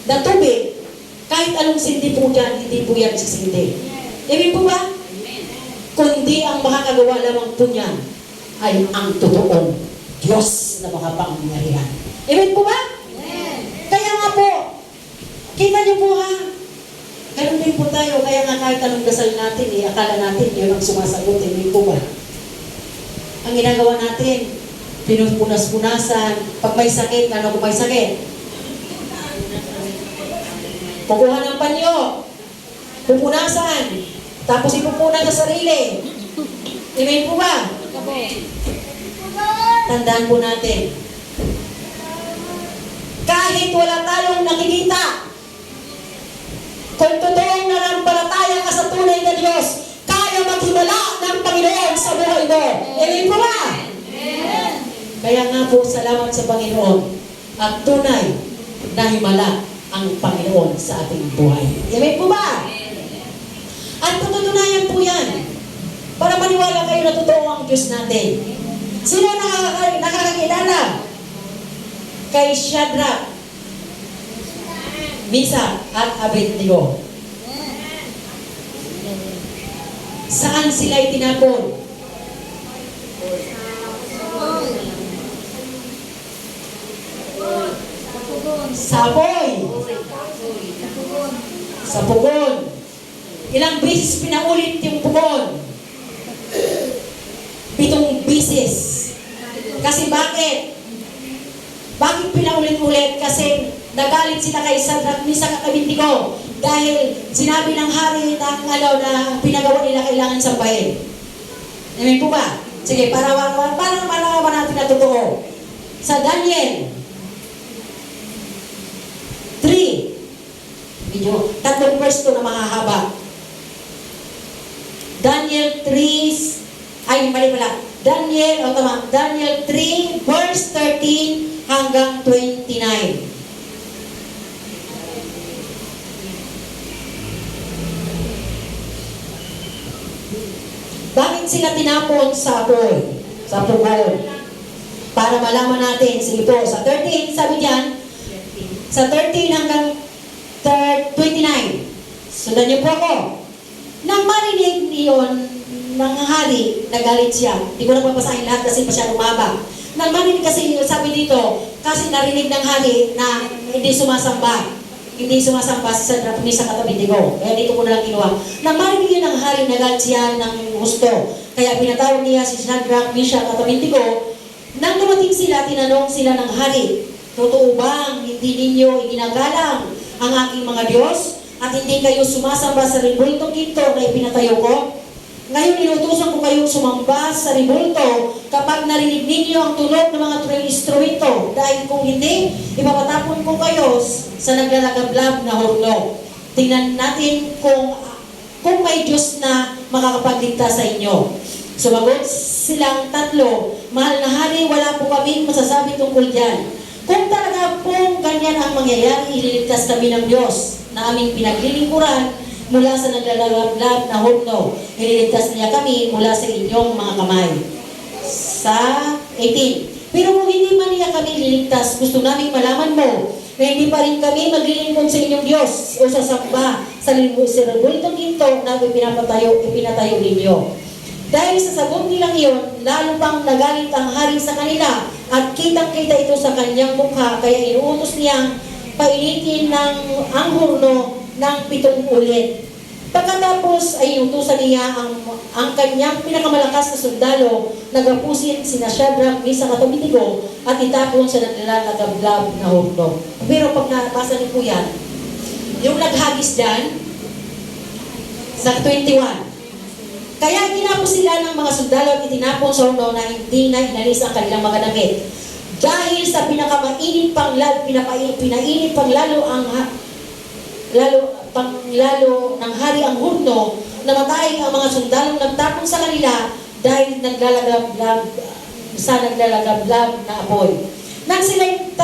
S5: na tubig, kahit anong sindi po dyan, hindi po yan sisindi. Amen po ba? Kundi ang makakagawa lamang po niyan ay ang totoong Diyos na makapangyarihan. Amen po ba? Kaya nga po, kita niyo po ha, ganun din po tayo, kaya nga kahit anong dasal natin, akala natin yun ang sumasagot, amen po ba? Ang ginagawa natin, pinupunas-punasan, pag may sakit, ano kung may sakit? Kukuha ng panyo, pupunasan, tapos ipupunan sa sarili. Amen po ba? Tandaan po natin, kahit wala tayong nakikita, kung totoong nanampalataya ka sa tunay na Diyos, kaya maghimala ng Panginoon sa buhay mo. Amen po ba? Kaya nga po, salamat sa Panginoon at tunay na himala ang Panginoon sa ating buhay. Amen po ba? At patutunayan po yan para maniwala kayo na totoo ang Diyos natin. Sino nakakakilala? Kay Shadrach, Meshach at Abednego. Saan sila itinapon? Sa apoy. Sa pugon. Ilang beses pinaulit yung pugon? 7 beses. Kasi bakit? Bakit pinaulit-ulit? Kasi nagalit sila kay Shadrach, Meshach at Abednego dahil sinabi ng hari na pinagawa nila kailangan sampahin. Amen po ba? Sige, para natin na totoo. Sa Daniel 3, medyo 3 verse to na mahahaba. Daniel 3, ay mali pala. Daniel 3 verse 13 hanggang 29. Bakit sila tinapon sa apoy? Sa pugon? Para malaman natin, sige po, sa 13, sabi diyan, sa 13 hanggang 29. Sundan niyo po ako. Nang marinig niyon ng hari, nagalit siya. Hindi ko na papasahin lahat kasi masyadong mahaba. Nang marinig kasi, sabi dito, kasi narinig ng hari na hindi sumasamba si Shadrach, Meshach at Abednego. Kaya dito ko na lang kinuha. Nang marinig yun ng hari, nagalit siya ng gusto. Kaya pinatawag niya si Shadrach, Meshach at Abednego. Nang dumating sila, tinanong sila ng hari, totoo bang hindi ninyo iginagalang ang aking mga Diyos at hindi kayo sumasamba sa rebultong ito na ipinatayo ko? Ngayon inutusan ko kayong sumamba sa rebulto kapag narinig ninyo ang tunog ng mga tunay instrumento, dahil kung hindi, ipapatapon ko kayo sa naglalagablab na horno. Tingnan natin kung may Diyos na makakapagligtas sa inyo. Sumagot silang tatlo, mahal na hari, wala po kaming masasabi tungkol dyan. Kung talaga pong ganyan ang mangyayari, ililigtas kami ng Diyos na aming pinaglilingkuran mula sa naglalagablab na horno. Ililigtas niya kami mula sa inyong mga kamay. Sa 18. Pero kung hindi man niya kami liligtas, gusto namin malaman mo na hindi pa rin kami maglilingkod sa inyong Diyos o sasamba sa bultong ginto na ipinatayo ninyo. Dahil sa sagot nilang iyon, lalo pang nagalit ang hari sa kanila at kitang-kita ito sa kanyang mukha, kaya inuutos niyang painitin ang horno ng 7 ulit. Pagkatapos ay inutusan niya ang kanyang pinakamalakas na sundalo, nagapusin sina Shadrach, Meshach at Abednego at itapon sa naglalagablab na horno. Pero pag nabasa niyo po yan, yung naghagis dyan, sa 21, kaya tinapos sila ng mga sundalo at itinapon sa horno na hindi na inalis ang kanilang mga damit. Dahil sa pinakamainit pang pinainit pang lalo ng hari ang horno, namatay ang mga sundalong nagtapon sa kanila dahil naglalagablab na apoy. Nang silang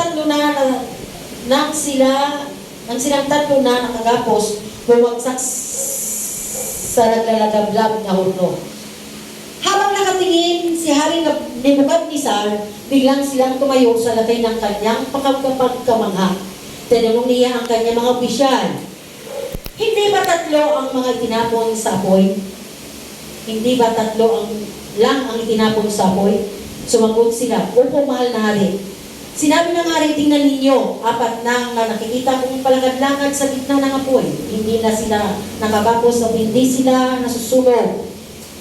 S5: tatlo na nakagapos, bumagsak sa naglalagablab na horno. Habang nakatingin si Hari Nebukadnezar, biglang silang tumayo sa latay ng kanyang pagkamangha. Tinanong niya ang kanyang mga opisyal, hindi ba 3 ang mga itinapon sa apoy? Hindi ba 3 lang ang itinapon sa apoy? Sumagot sila, opo, mahal na hari. Sinabi ng hari, tingnan ninyo, 4 na nakikita kong palagad-langad sa gitna ng apoy. Hindi na sila nakabapos at hindi sila nasusunog.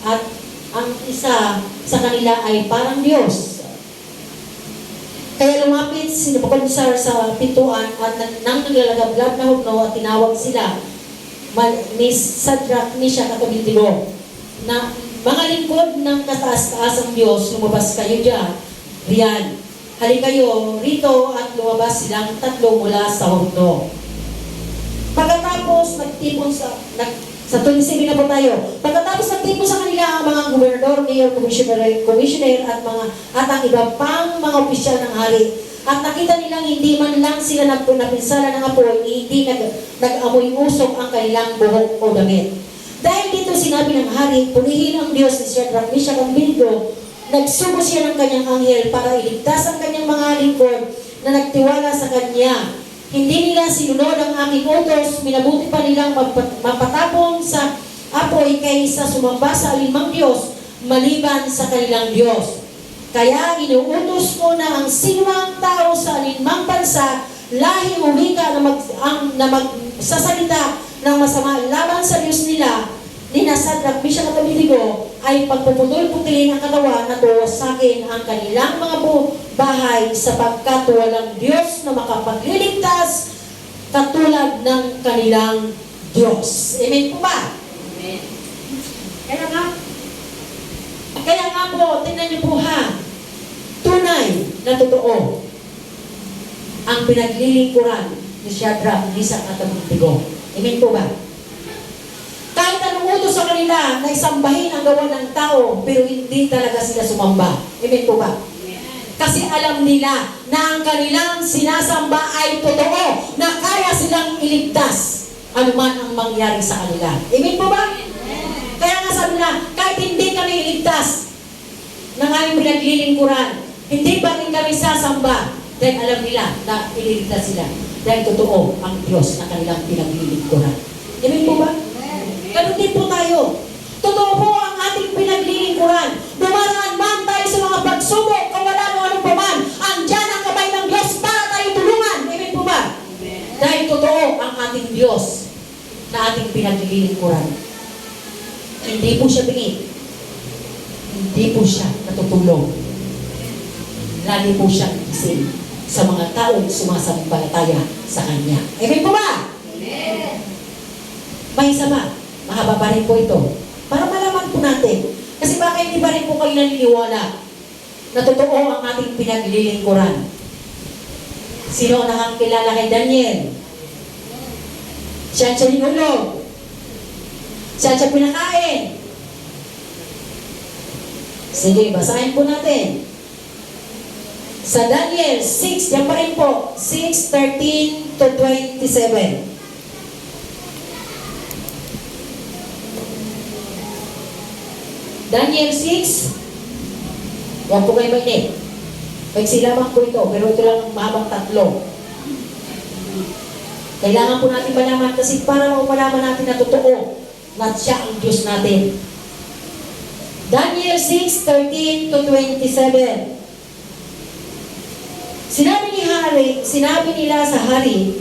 S5: At ang isa sa kanila ay parang Diyos. Kaya lumapit si Nebukadnezar sa pintuan at nang naglalagablab na horno at tinawag sila, Shadrach, Meshach at Abednego, na mga lingkod ng kataas-taasang Diyos, lumabas kayo dyan, riyan. Halika kayo rito at lumabas silang 3 mula sa horno. Pagkatapos nagtipon sa 27 na po tayo. Pagkatapos nagtipon sa kanila ang mga gobernador, mayor, commissioner at ang iba pang mga opisyal ng hari. At nakita nilang hindi man lang sila napinsala ng apoy, hindi nag-amoy usok ang kanilang buhok o damit. Dahil dito sinabi ng hari, punihin ang Diyos ni Shadrach, Meshach at Abednego. Nagsugo siya ng kanyang anghel para iligtas ang kanyang mga lingkod na nagtiwala sa kanya. Hindi nila sinunod ang aking utos, minabuti pa nilang mapatapon sa apoy kaysa sumamba sa alinmang Diyos maliban sa kanilang Diyos. Kaya inuutos ko na ang sinumang tao sa alinmang bansa, lahi o wika na magsasalita ng masama laban sa Diyos nila, ni Shadrach, Meshach at Abednego, ay pagpuputol-putulin ang katawan na sa akin ang kanilang mga bahay sapagkat walang Diyos na makapagliligtas katulad ng kanilang Diyos. Amen po ba? Amen. Kaya nga po, tingnan niyo po ha, tunay na totoo ang pinaglilingkuran ni Shadrach, Meshach at Abednego. Amen po ba? Kahit anong utos sa kanila na isambahin ang gawa ng tao, pero hindi talaga sila sumamba. Amen po ba? Kasi alam nila na ang kanilang sinasamba ay totoo, na kaya silang iligtas anuman ang mangyari sa kanila. Amen po ba? Kaya nga sabi na, kahit hindi kami iligtas ng aming pinaglilingkuran, hindi pa rin kami sasamba, dahil alam nila na ililigtas sila. Dahil totoo ang Diyos na kanilang pinaglilingkuran. Amen po ba? Ganun din po tayo. Totoo po ang ating pinaglilingkuran. Dumaraan man tayo sa mga pagsubok, kung wala nung anong paman, andyan ang kamay ng Diyos para tayo tulungan. Amen po ba? Amen. Dahil totoo ang ating Diyos na ating pinaglilingkuran. Hindi po siya bingit. Hindi po siya natutulong. Lagi po siya isip sa mga taong sumasampalataya sa Kanya. Amen po ba? Amen. May isa ba? Mahaba pa rin po ito. Para malaman po natin. Kasi baka hindi pa rin po kayo naniniwala na totoo ang ating pinaglilingkuran. Sino ang nakakilala kay Daniel? Siya siya hinulog. Siya siya pinakain. Sige, basahin po natin. Sa Daniel 6, yan pa rin po, 6:13 to 27. Daniel 6, huwag po kayo mainit. Magsilamang po ito, pero ito lang ang mahabang tatlo. Kailangan po natin malaman kasi para malaman natin na totoo na siya ang Diyos natin. Daniel 6:13 to 27. Sinabi nila sa hari,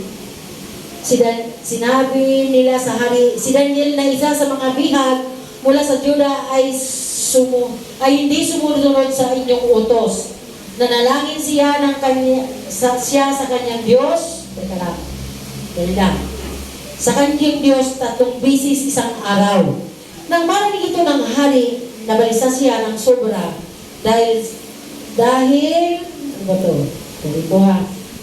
S5: si Daniel na isa sa mga bihag mula sa Juda ay hindi sumunod sa inyong utos. Nanalangin siya sa kanyang Diyos. Teka lang. Sa kanyang Diyos 3 bisis isang araw. Nang marinig ito ng hari, nabalisa siya ng sobra dahil ano ba to?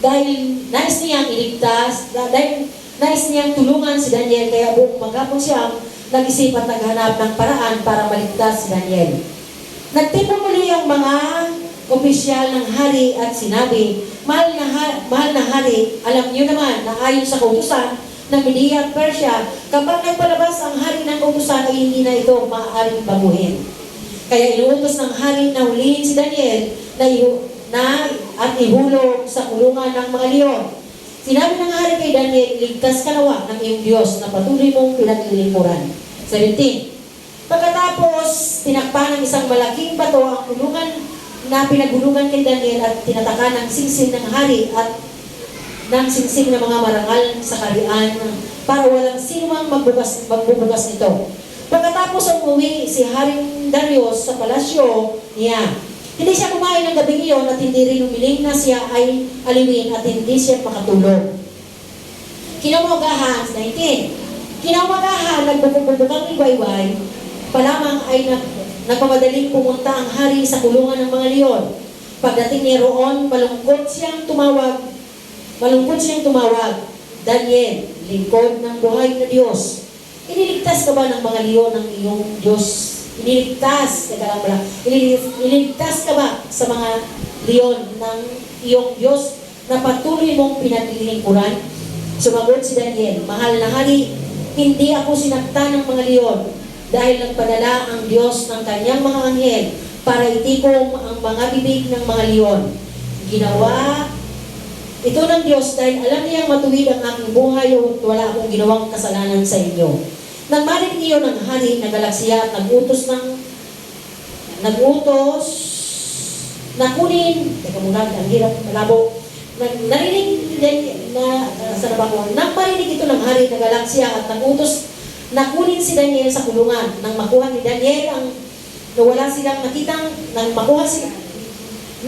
S5: Dahil nais niyang iligtas, dahil nais niyang tulungan si Daniel, kaya buong maghapon siyang nag-isip at naghanap ng paraan para maligtas si Daniel. Nagtipon muli ang mga opisyal ng hari at sinabi, mahal na hari, alam niyo naman na ayon sa kautusan ng Media at Persia, kapag nagpalabas ang hari ng kautusan ay hindi na ito maaaring baguhin. Kaya inuutos ng hari na hulihin si Daniel at ihulog sa kulungan ng mga leon. Sinabi ng hari kay Daniel, iligtas ka nawa ng iyong Diyos na patuloy mong pinaglilingkuran. 17. Pagkatapos, tinakpan ng isang malaking bato ang kulungan na pinagulungan kay Daniel at tinatakan ng singsing ng hari at ng singsing ng mga marangal sa kaharian para walang sinumang magbubugas nito. Pagkatapos umuwi si Haring Darius sa palasyo niya, hindi siya kumain ng gabing iyon at hindi rin umiling na siya ay aliwin at hindi siya makatulog. Kinaumagahan, 19. Kinaumagahan, nagbubukang iwayway, palamang ay nagpamadaling pumunta ang hari sa kulungan ng mga leon. Pagdating niya roon, malungkot siyang tumawag, Daniel, lingkod ng buhay na Diyos, iniligtas ka ba ng mga leon ng iyong Diyos? Iniligtas ka ba sa mga leon ng iyong Diyos na patuloy mong pinaglilingkuran? Sumagot si Daniel, mahal na hari, hindi ako sinaktan ng mga leon dahil nagpadala ang Diyos ng kanyang mga anghel para itikom ang mga bibig ng mga leon. Ginawa ito ng Diyos dahil alam niyang matuwid ang aking buhay at wala akong ginawang kasalanan sa inyo. Nang marinig iyon ng hari, nagalak siya at nagutos na kunin, teka muna, ang hirap, malabo. Narinig nang marinig ito ng hari, nagalak siya at nagutos na kunin si Daniel sa kulungan. Nang makuha ni Daniel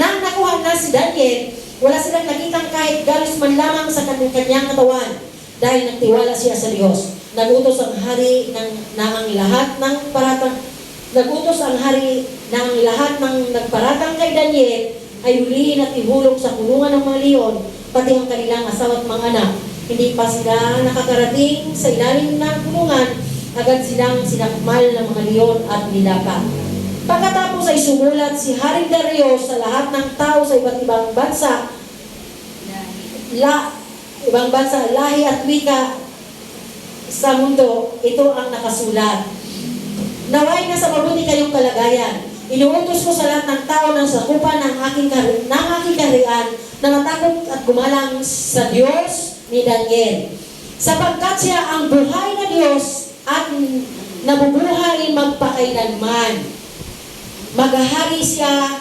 S5: nang nakuha na si Daniel, wala silang nakitang kahit galos man lamang sa kanyang katawan dahil nagtiwala siya sa Diyos. Nagutos ang hari na ang lahat ng nagparatang kay Daniel ay hulihin at ihulog sa kulungan ng mga leon, pati ang kanilang asawa at mga anak. Hindi pa sila nakakarating sa ilalim ng kulungan, agad silang sinakmal ng mga leon at nilapa. Pagkatapos ay sumulat si Haring Darius sa lahat ng tao sa iba't ibang bansa, lahi at wika sa mundo, ito ang nakasulat. Naway na sa mabuti kayong kalagayan. Inuutos ko sa lahat ng tao ng sakupan ng aking kaharian na matakot at gumalang sa Diyos ni Daniel. Sapagkat siya ang buhay na Diyos at nabubuhay magpakailanman. Maghahari siya,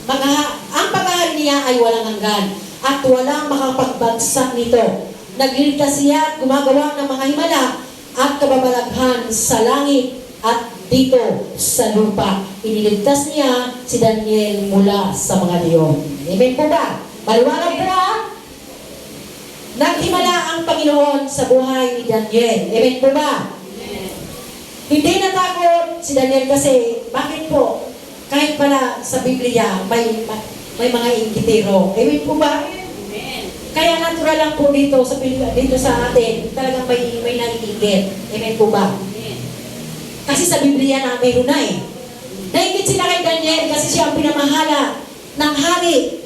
S5: ang paghahari niya ay walang hanggan at walang makapagbagsak nito. Nagliligtas siya at gumagawa ng mga himala at kababalaghan sa langit at dito sa lupa. Iniligtas niya si Daniel mula sa mga leon. Amen po ba? Maliwanag po ba? Naghimala ang Panginoon sa buhay ni Daniel. Amen po ba? Amen. Hindi natakot si Daniel kasi, bakit po? Kahit pala sa Biblia, may mga inggitero. Amen po ba? Amen. Kaya natural lang po dito sa atin, talagang may nag-iinggit. Amen po ba? Amen. Kasi sa Biblia na mayroon na eh. Nainggit sila kay Daniel kasi siya ang pinamahala ng hari.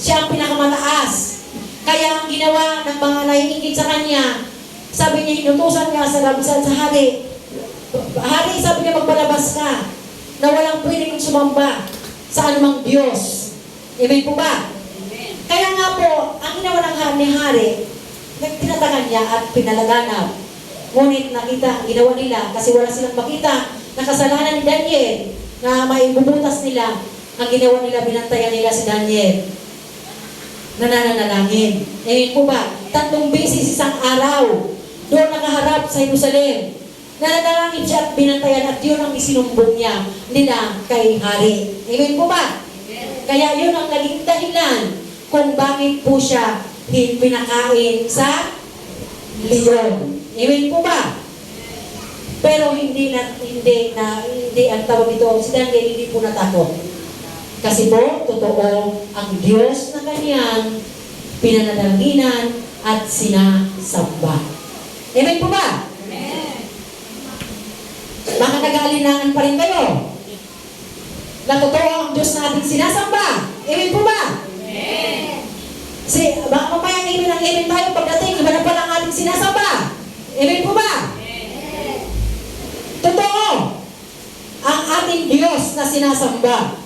S5: Siya ang pinakamataas. Kaya ang ginawa ng mga nahiingit sa kanya, sabi niya, inutusan niya sa hari. Hari, sabi niya, magpalabas ka na walang pwedeng sumamba sa anumang Diyos. Amen po ba? Kaya nga po, ang ginawa ng hari, tinatagan niya at pinalaganap. Ngunit nakita ang ginawa nila kasi wala silang makita na kasalanan ni Daniel na maibubutas nila. Ang ginawa nila, binantayan nila si Daniel. Nananalangin. Amen po ba? 3 beses isang araw doon nakaharap sa Jerusalem. Nananalangin siya at binantayan at yun ang isinumbong niya nila kay hari. Amen po ba? Kaya yun ang naging dahilan kung bakit po siya pinakain sa leon. Amen po ba? Pero hindi ang tawag ito, si Daniel hindi po natakot. Kasi po, totoo ang Diyos na kanyang pinanalaginan at sinasamba. Amen po ba? Amen. Baka nag-aalinlangan pa rin kayo. Na totoo ang Diyos na ating sinasamba. Amen po ba? Amen. Baka mamaya amen ang amen tayo pagdating, iba na pala ang ating sinasamba. Amen po ba? Amen. Totoo ang ating Diyos na sinasamba.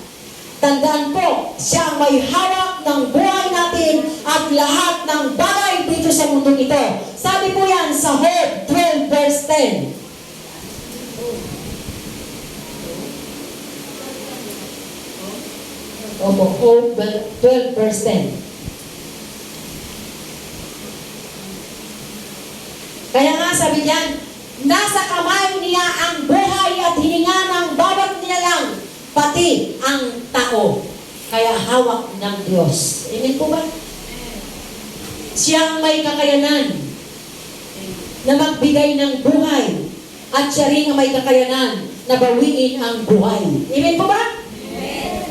S5: Tandaan po, siya ang may hawak ng buhay natin at lahat ng bagay dito sa mundo ito. Sabi po yan sa Job 12 verse 10. Opo, Job 12 verse 10. Kaya nga sabi diyan, nasa kamay niya ang buhay at hininga ng bawat nilalang, pati ang tao. Kaya hawak ng Diyos. Amen po ba? Siya ang may kakayanan na magbigay ng buhay at siya rin ang may kakayanan na bawiin ang buhay. Amen po ba? Amen.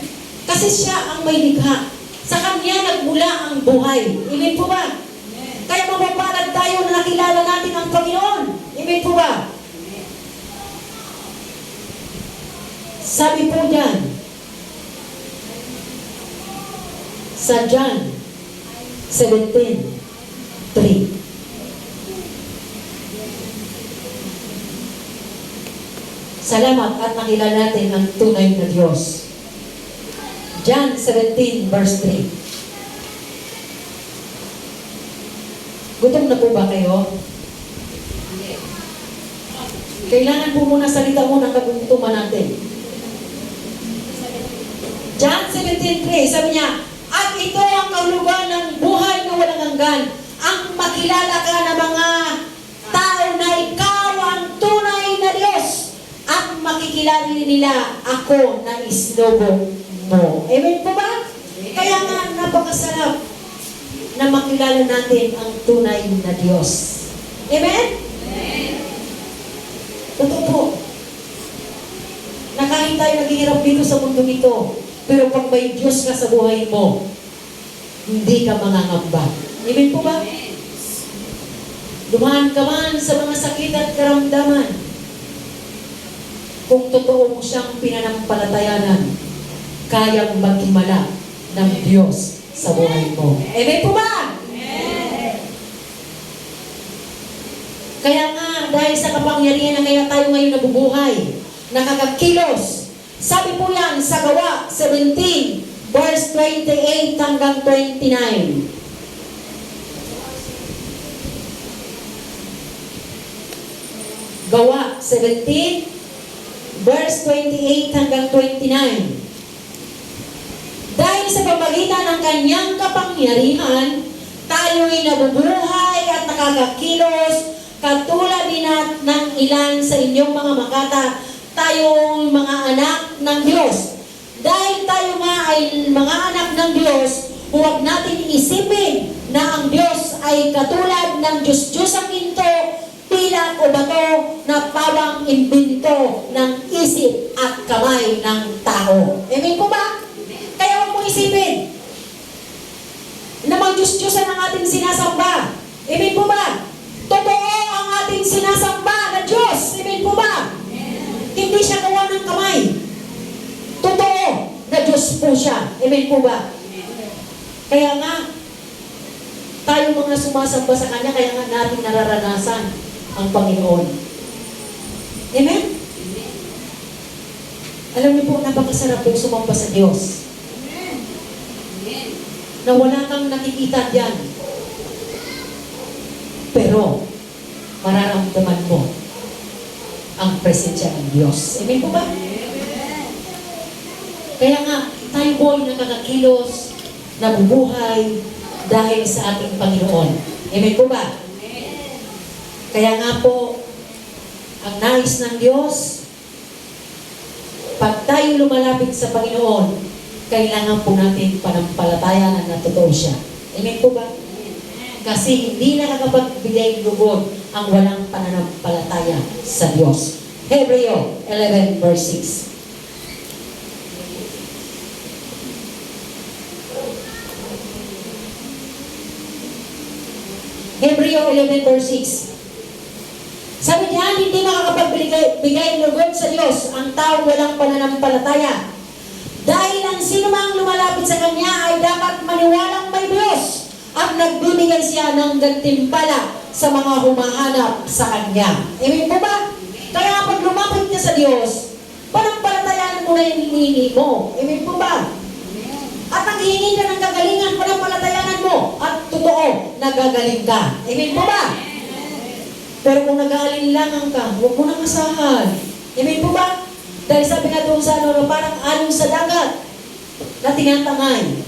S5: Kasi siya ang may likha. Sa kanya nagmula ang buhay. Amen po ba? Amen. Kaya mapapalad tayo na nakilala natin ang Panginoon. Amen po ba? Sabi po dyan, sa John 17:3. Salamat at nakilala natin ang tunay na Diyos. John 17 verse 3. Gutom na po ba kayo? Kailangan po muna salita muna kagutuman natin. John 17:3, sabi niya, at ito ang kahulugan ng buhay na walang hanggan, ang makilala ka na mga tao na ikaw ang tunay na Diyos at makikilala nila ako na islobo mo. Amen po ba? Kaya nga napakasarap na makilala natin ang tunay na Diyos. Amen? Amen. Totoo po. Na kahit tayo naghihirap dito sa mundo ito, pero pag may Diyos ka sa buhay mo, hindi ka mangangamba. Amen po ba? Dumaan ka man sa mga sakit at karamdaman. Kung totoo mo siyang pinanampalatayanan, kayang maghimala ng Diyos sa buhay mo. Amen po ba? Amen. Kaya nga, dahil sa kapangyarihan na kaya tayo ngayon nabubuhay, nakakakilos. Sabi po yan sa Gawa 17, verse 28 hanggang 29. Gawa 17, verse 28 hanggang 29. Dahil sa pamagitan ng kanyang kapangyarihan, tayo'y nabubuhay at nakakakilos, katulad din ng ilan sa inyong mga makata, tayong mga anak ng Diyos. Dahil tayo nga ay mga anak ng Diyos, huwag natin isipin na ang Diyos ay katulad ng Diyos-Diyos ang ginto, pilak o bato na pawang imbento ng isip at kamay ng tao. Amen po ba? Kaya huwag mong isipin na mag-Diyos-Diyosan ang ating sinasamba. Amen po ba? Totoo ang ating sinasamba na Diyos. Amen po ba? Hindi siya gawa ng kamay. Totoo na Diyos po siya. Amen po ba? Kaya nga, tayo mga sumasamba sa Kanya, kaya nga natin nararanasan ang Panginoon. Amen? Alam niyo po, napakasarap po sumamba sa Diyos. Na wala kang nakikita dyan. Pero, mararamdaman mo ang presensya ng Diyos. Amen po ba? Kaya nga, tayo po ay nakakakilos, nabubuhay, dahil sa ating Panginoon. Amen po ba? Kaya nga po, ang nais ng Diyos, pag tayo lumalapit sa Panginoon, kailangan po natin panampalatayan na totoo siya. Amen po ba? Kasi hindi nakakapagbigay lugod ang walang pananampalataya sa Diyos. Hebreo 11 verse 6. Hebreo 11 verse 6. Sabi niya, hindi makakapagbigay lugod sa Diyos ang tao walang pananampalataya. Dahil ang sino mang lumalapit sa Kanya ay dapat maniwalang may Diyos at nagbibigay siya ng gantimpala sa mga humahanap sa Kanya. Amen po ba? Kaya pag lumapit ka sa Diyos, panampalatayaan mo na yung hinihingi mo. Amen po ba? At naghihingi ka ng kagalingan, panampalatayanan mo. At totoo, nagagaling ka. Amen po ba? Pero kung nag-aalinlangan ka, huwag mo nang asahan. Amen po ba? Dahil sabi nga doon sa ano, parang alon sa dagat na tinatangay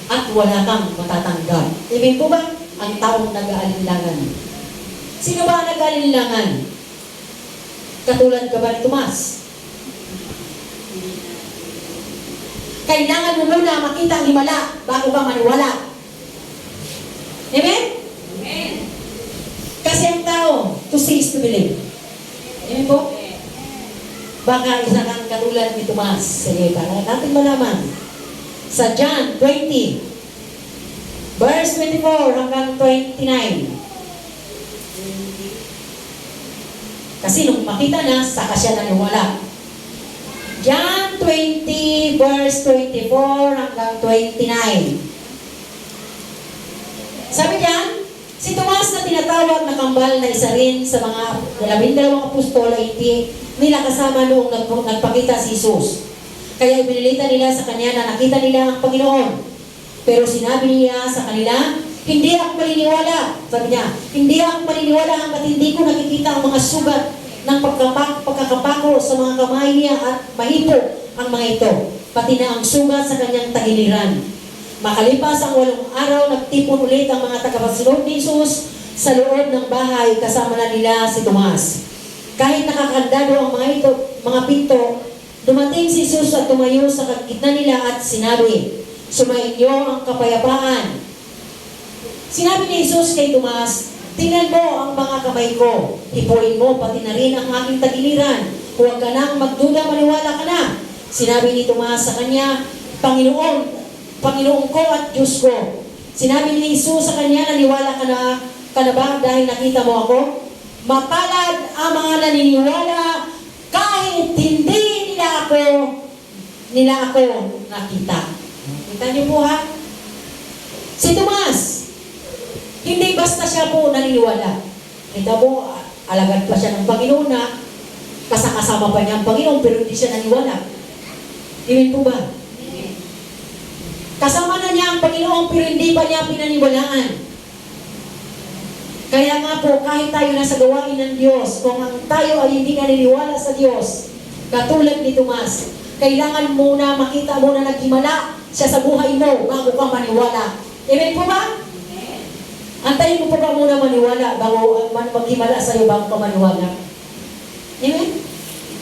S5: at wala kang matatanggal. Amen po ba? Ang taong nag-aalinlangan. Sino ba ang nag-aalinlangan? Katulad ka ba ni Tomas? Kailangan mo muna makita ang himala bago ka maniwala. Amen? Amen. Kasi ang tao, to see is to believe. Amen po? Baka isa kang katulad ni Tomas. Sige, para natin malaman. Sa John 20, verse 24 hanggang 29. Kasi nung makita na, saka siya naniwala. John 20, verse 24 hanggang 29. Sabi diyan, si Tomas na tinatawag na kambal na isa rin sa mga 12 apostol ay hindi nila kasama noong nagpakita si Jesus. Kaya ibinilita nila sa kanya na nakita nila ang Panginoon. Pero sinabi niya sa kanila, hindi ako maniniwala. Sabi niya, hindi ako maniniwala hanggat hindi ko nakikita ang mga sugat ng pagkakapako sa mga kamay niya at mahipo ang mga ito, pati na ang sugat sa kanyang tagiliran. Makalipas ang 8 araw, nagtipon ulit ang mga tagapagsunod ni Jesus sa loob ng bahay kasama na nila si Tomas. Kahit nakakandado ang mga pinto, dumating si Jesus at tumayo sa gitna nila at sinabi, "Sumainyo ang kapayapaan." Sinabi ni Jesus kay Tomas, "Tingnan mo ang mga kamay ko, hipuin mo pati na rin ang aking tagiliran. Huwag ka nang magduda, maniwala ka na." Sinabi ni Tomas sa kanya, Panginoon ko at Diyos ko." Sinabi ni Jesus sa kanya, "Naniwala ka na ba dahil nakita mo ako? Mapalad ang mga naniniwala kahit hindi nila ako nakita." Kita niyo po ha? Si Tomas, hindi basta siya po naniniwala. Kita mo, alagad pa siya ng Panginoon na kasama pa niya ang Panginoon pero hindi siya naniwala. Amen po ba? Kasama na niya ang Panginoon pero hindi pa niya pinaniwalaan. Kaya nga po, kahit tayo nasa gawain ng Diyos, kung tayo ay hindi naniniwala sa Diyos, katulad ni Tomas, kailangan muna makita mo na naghimala siya sa buhay mo bago ka maniwala. Amen po ba? Antayin mo pa ba muna maniwala bago maghimala sa iyo bago ka maniwala? Amen?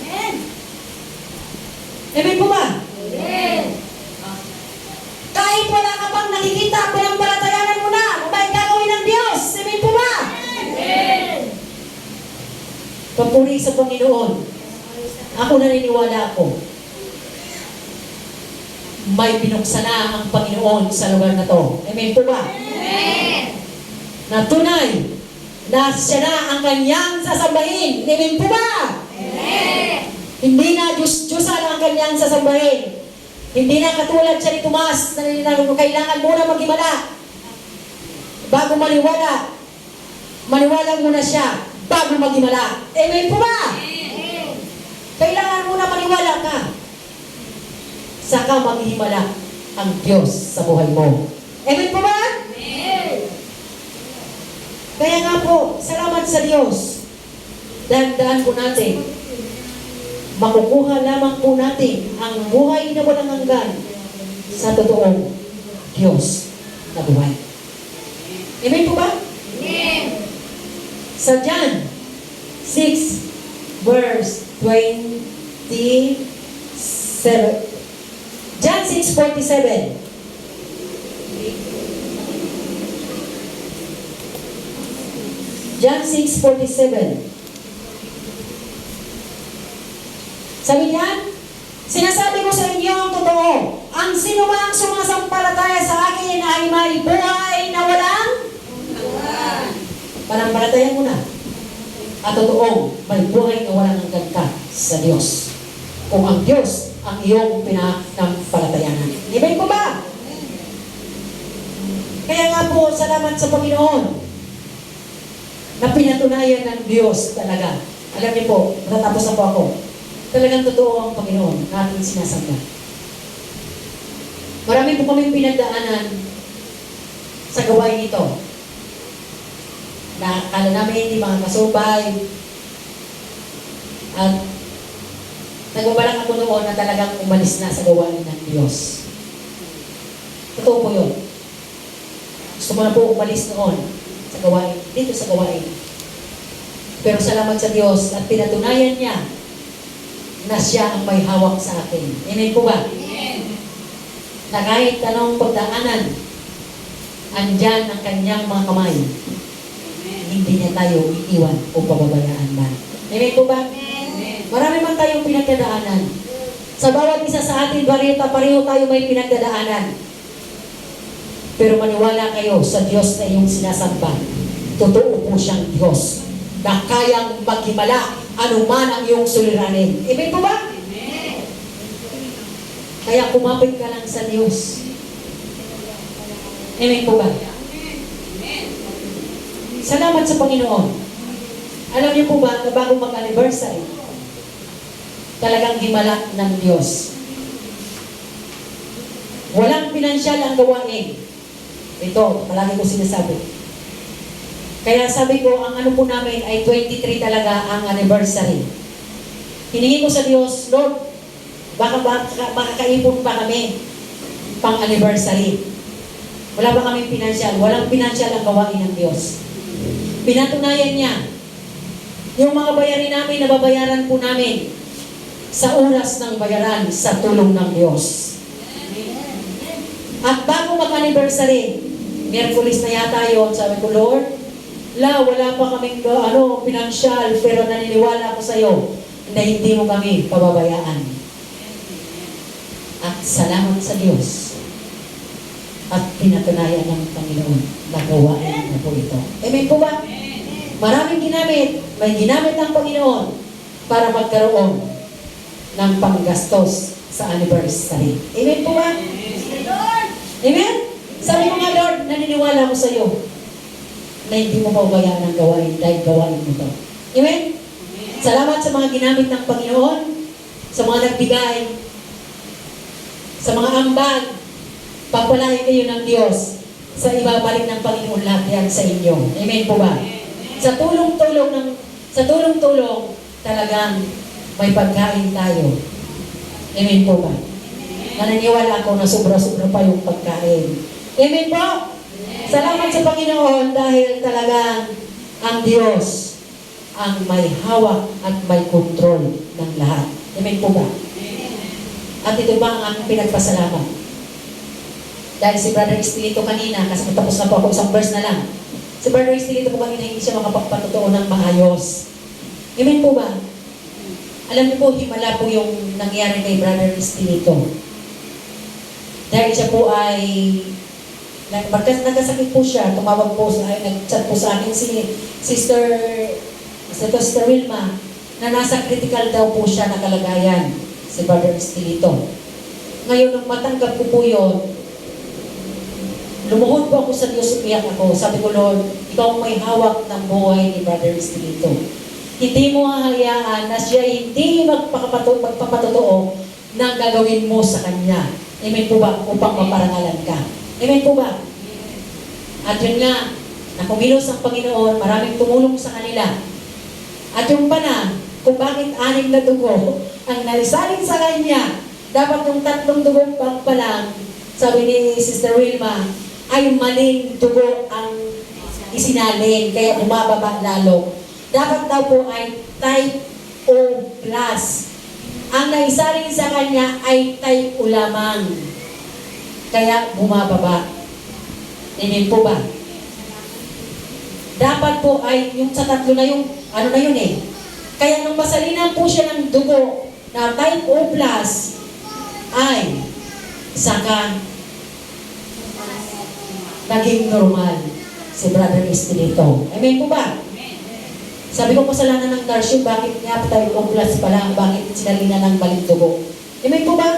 S5: Amen. Amen po ba? Amen. Kahit wala ka pang nakikita, pinampalatayanan mo na kung bakit gagawin ng Diyos. Amen po ba? Amen. Papuri sa Panginoon. Ako naniniwala ako. May binuksan na ang Panginoon sa lugar na to. Amen po ba? Amen. Na tunay na siya na ang kanyang sasambahin. Amen po ba? Amen. Hindi na Diyos-Diyosan ang kanyang sasambahin. Hindi na katulad siya ni Tomas na kailangan muna maghimala. Bago maniwala, maniwala muna siya bago maghimala. Amen po ba? Kailangan muna maniwala ka. Saka maghimala ang Diyos sa buhay mo. Amen po ba? Kaya nga po, salamat sa Diyos. Daan po natin. Makukuha lamang po natin ang buhay na walang hanggan sa totoong Diyos na buhay. Amen po ba? Sa John 6 verse 27. John 6:47. John 6:47. Sabi niyan, sinasabi ko sa inyo ang totoo, ang sinumang sumasampalataya sa akin ay may buhay na walang panampalataya mo na. At totoong may buhay na walang hanggan ka sa Diyos. Kung ang Diyos ang iyong pinanampalatayanan. Amen po ba? Kaya nga po, salamat sa Panginoon na pinatunayan ng Diyos talaga. Alam niyo po, matatapos na po ako. Talagang totoo ang Panginoon na ating sinasamba. Marami po kami pinagdaanan sa gawain ito. Na akala namin hindi makakasubay. At nagbabalak ako noon na talagang umalis na sa gawain ng Diyos. Totoo po yun. Gusto mo na po umalis noon sa gawain, dito sa gawain. Pero salamat sa Diyos at pinatunayan niya na siya ang may hawak sa akin. Amen po ba? Amen. Na kahit anong pagdaanan, andyan ang kanyang mga kamay. Amen. Hindi niya tayo iiwan o pababayaan ba. Amen po ba? Amen. Marami man tayong pinagdadaanan. Sa bawat isa sa atin, pareho tayo may pinagdadaanan. Pero maniwala kayo sa Diyos na iyong sinasamba. Totoo po siyang Diyos na kayang maghimala anuman ang iyong suliranin. Amen po ba? Amen. Kaya kumapit ka lang sa Diyos. Amen po ba? Amen. Salamat sa Panginoon. Alam niyo po ba na bago mag-anniversary, talagang himala ng Diyos. Walang pinansyal ang gawain. Ito, palagi ko sinasabi. Kaya sabi ko, ang ano po namin ay 23 talaga ang anniversary. Hiningi ko sa Diyos, Lord, baka makakaipon pa kami pang anniversary. Wala ba kami pinansyal? Walang pinansyal ang gawain ng Diyos. Pinatunayan niya, yung mga bayarin namin, nababayaran po namin sa oras ng bayaran sa tulong ng Diyos. At bago mag-anniversary, Miyerkules na yata yun, sabi ko, Lord, wala pa kaming pinansyal, pero naniniwala ako sa iyo na hindi mo kami pababayaan. At salamat sa Diyos. At pinatunayan ng Panginoon na gawain na po ito. Amen po ba? Maraming ginamit, may ginamit ng Panginoon para magkaroon ng panggastos sa anniversary. Amen po ba? Amen? Sabi mo nga, Lord, naniniwala ko sa iyo na hindi mo pabayaan ang gawain dahil gawain mo ito. Amen? Salamat sa mga ginamit ng Panginoon, sa mga nagbigay, sa mga ambag, papalain kayo ng Diyos sa ibabalik ng Panginoon lahat yan sa inyo. Amen po ba? Sa tulong-tulong, talagang may pagkain tayo. Amen po ba? Naniniwala ako na sobra-sobra pa yung pagkain. Amen po? Salamat sa Panginoon dahil talagang ang Diyos ang may hawak at may kontrol ng lahat. Amen po ba? At ito ba ang aking pinagpasalamat? Dahil si Brother Estelito kanina, kasi matapos na po ako, isang verse na lang. Si Brother Estelito po kanina, hindi siya makapagpatotoo ng maayos. Amen po ba? Alam niyo po, himala po yung nangyari kay Brother Estelito. Dahil siya po ay nagkasakit po siya, tumawag po sa akin, nag-chat po sa akin si Sister Wilma na nasa critical daw po siya na kalagayan, si Brother Estelito. Ngayon, nung matanggap ko po yun, lumuhod po ako sa Diyos, umiyak ako. Sabi ko, Lord, ikaw ang may hawak ng buhay ni Brother Estelito. Hindi mo hahayaan na siya hindi magpapatotoo ng gagawin mo sa kanya. Amen po ba? Upang maparangalan ka. Amen po ba? At yun nga, na kumilos ang Panginoon, maraming tumulong sa kanila. At yung pa na, kung bakit 6 na dugo ang nalisalin sa kanya, dapat yung 3 dugo pa lang, sabi ni Sister Wilma, ay maling dugo ang isinalin, kaya bumababa lalo. Dapat daw po ay type O+. Ang naisalin sa kanya ay type O lamang. Kaya bumababa. Amen po ba? Dapat po ay yung sa 3 na yung, ano na yun eh. Kaya nung masalinan po siya ng dugo na type O+, ay saka naging normal si Brother Estelito. Amen po ba? Sabi ko, kasalanan ng nurse yun, bakit nga type O+ pa lang, bakit sinalina ng maling dugo? Amen po ba?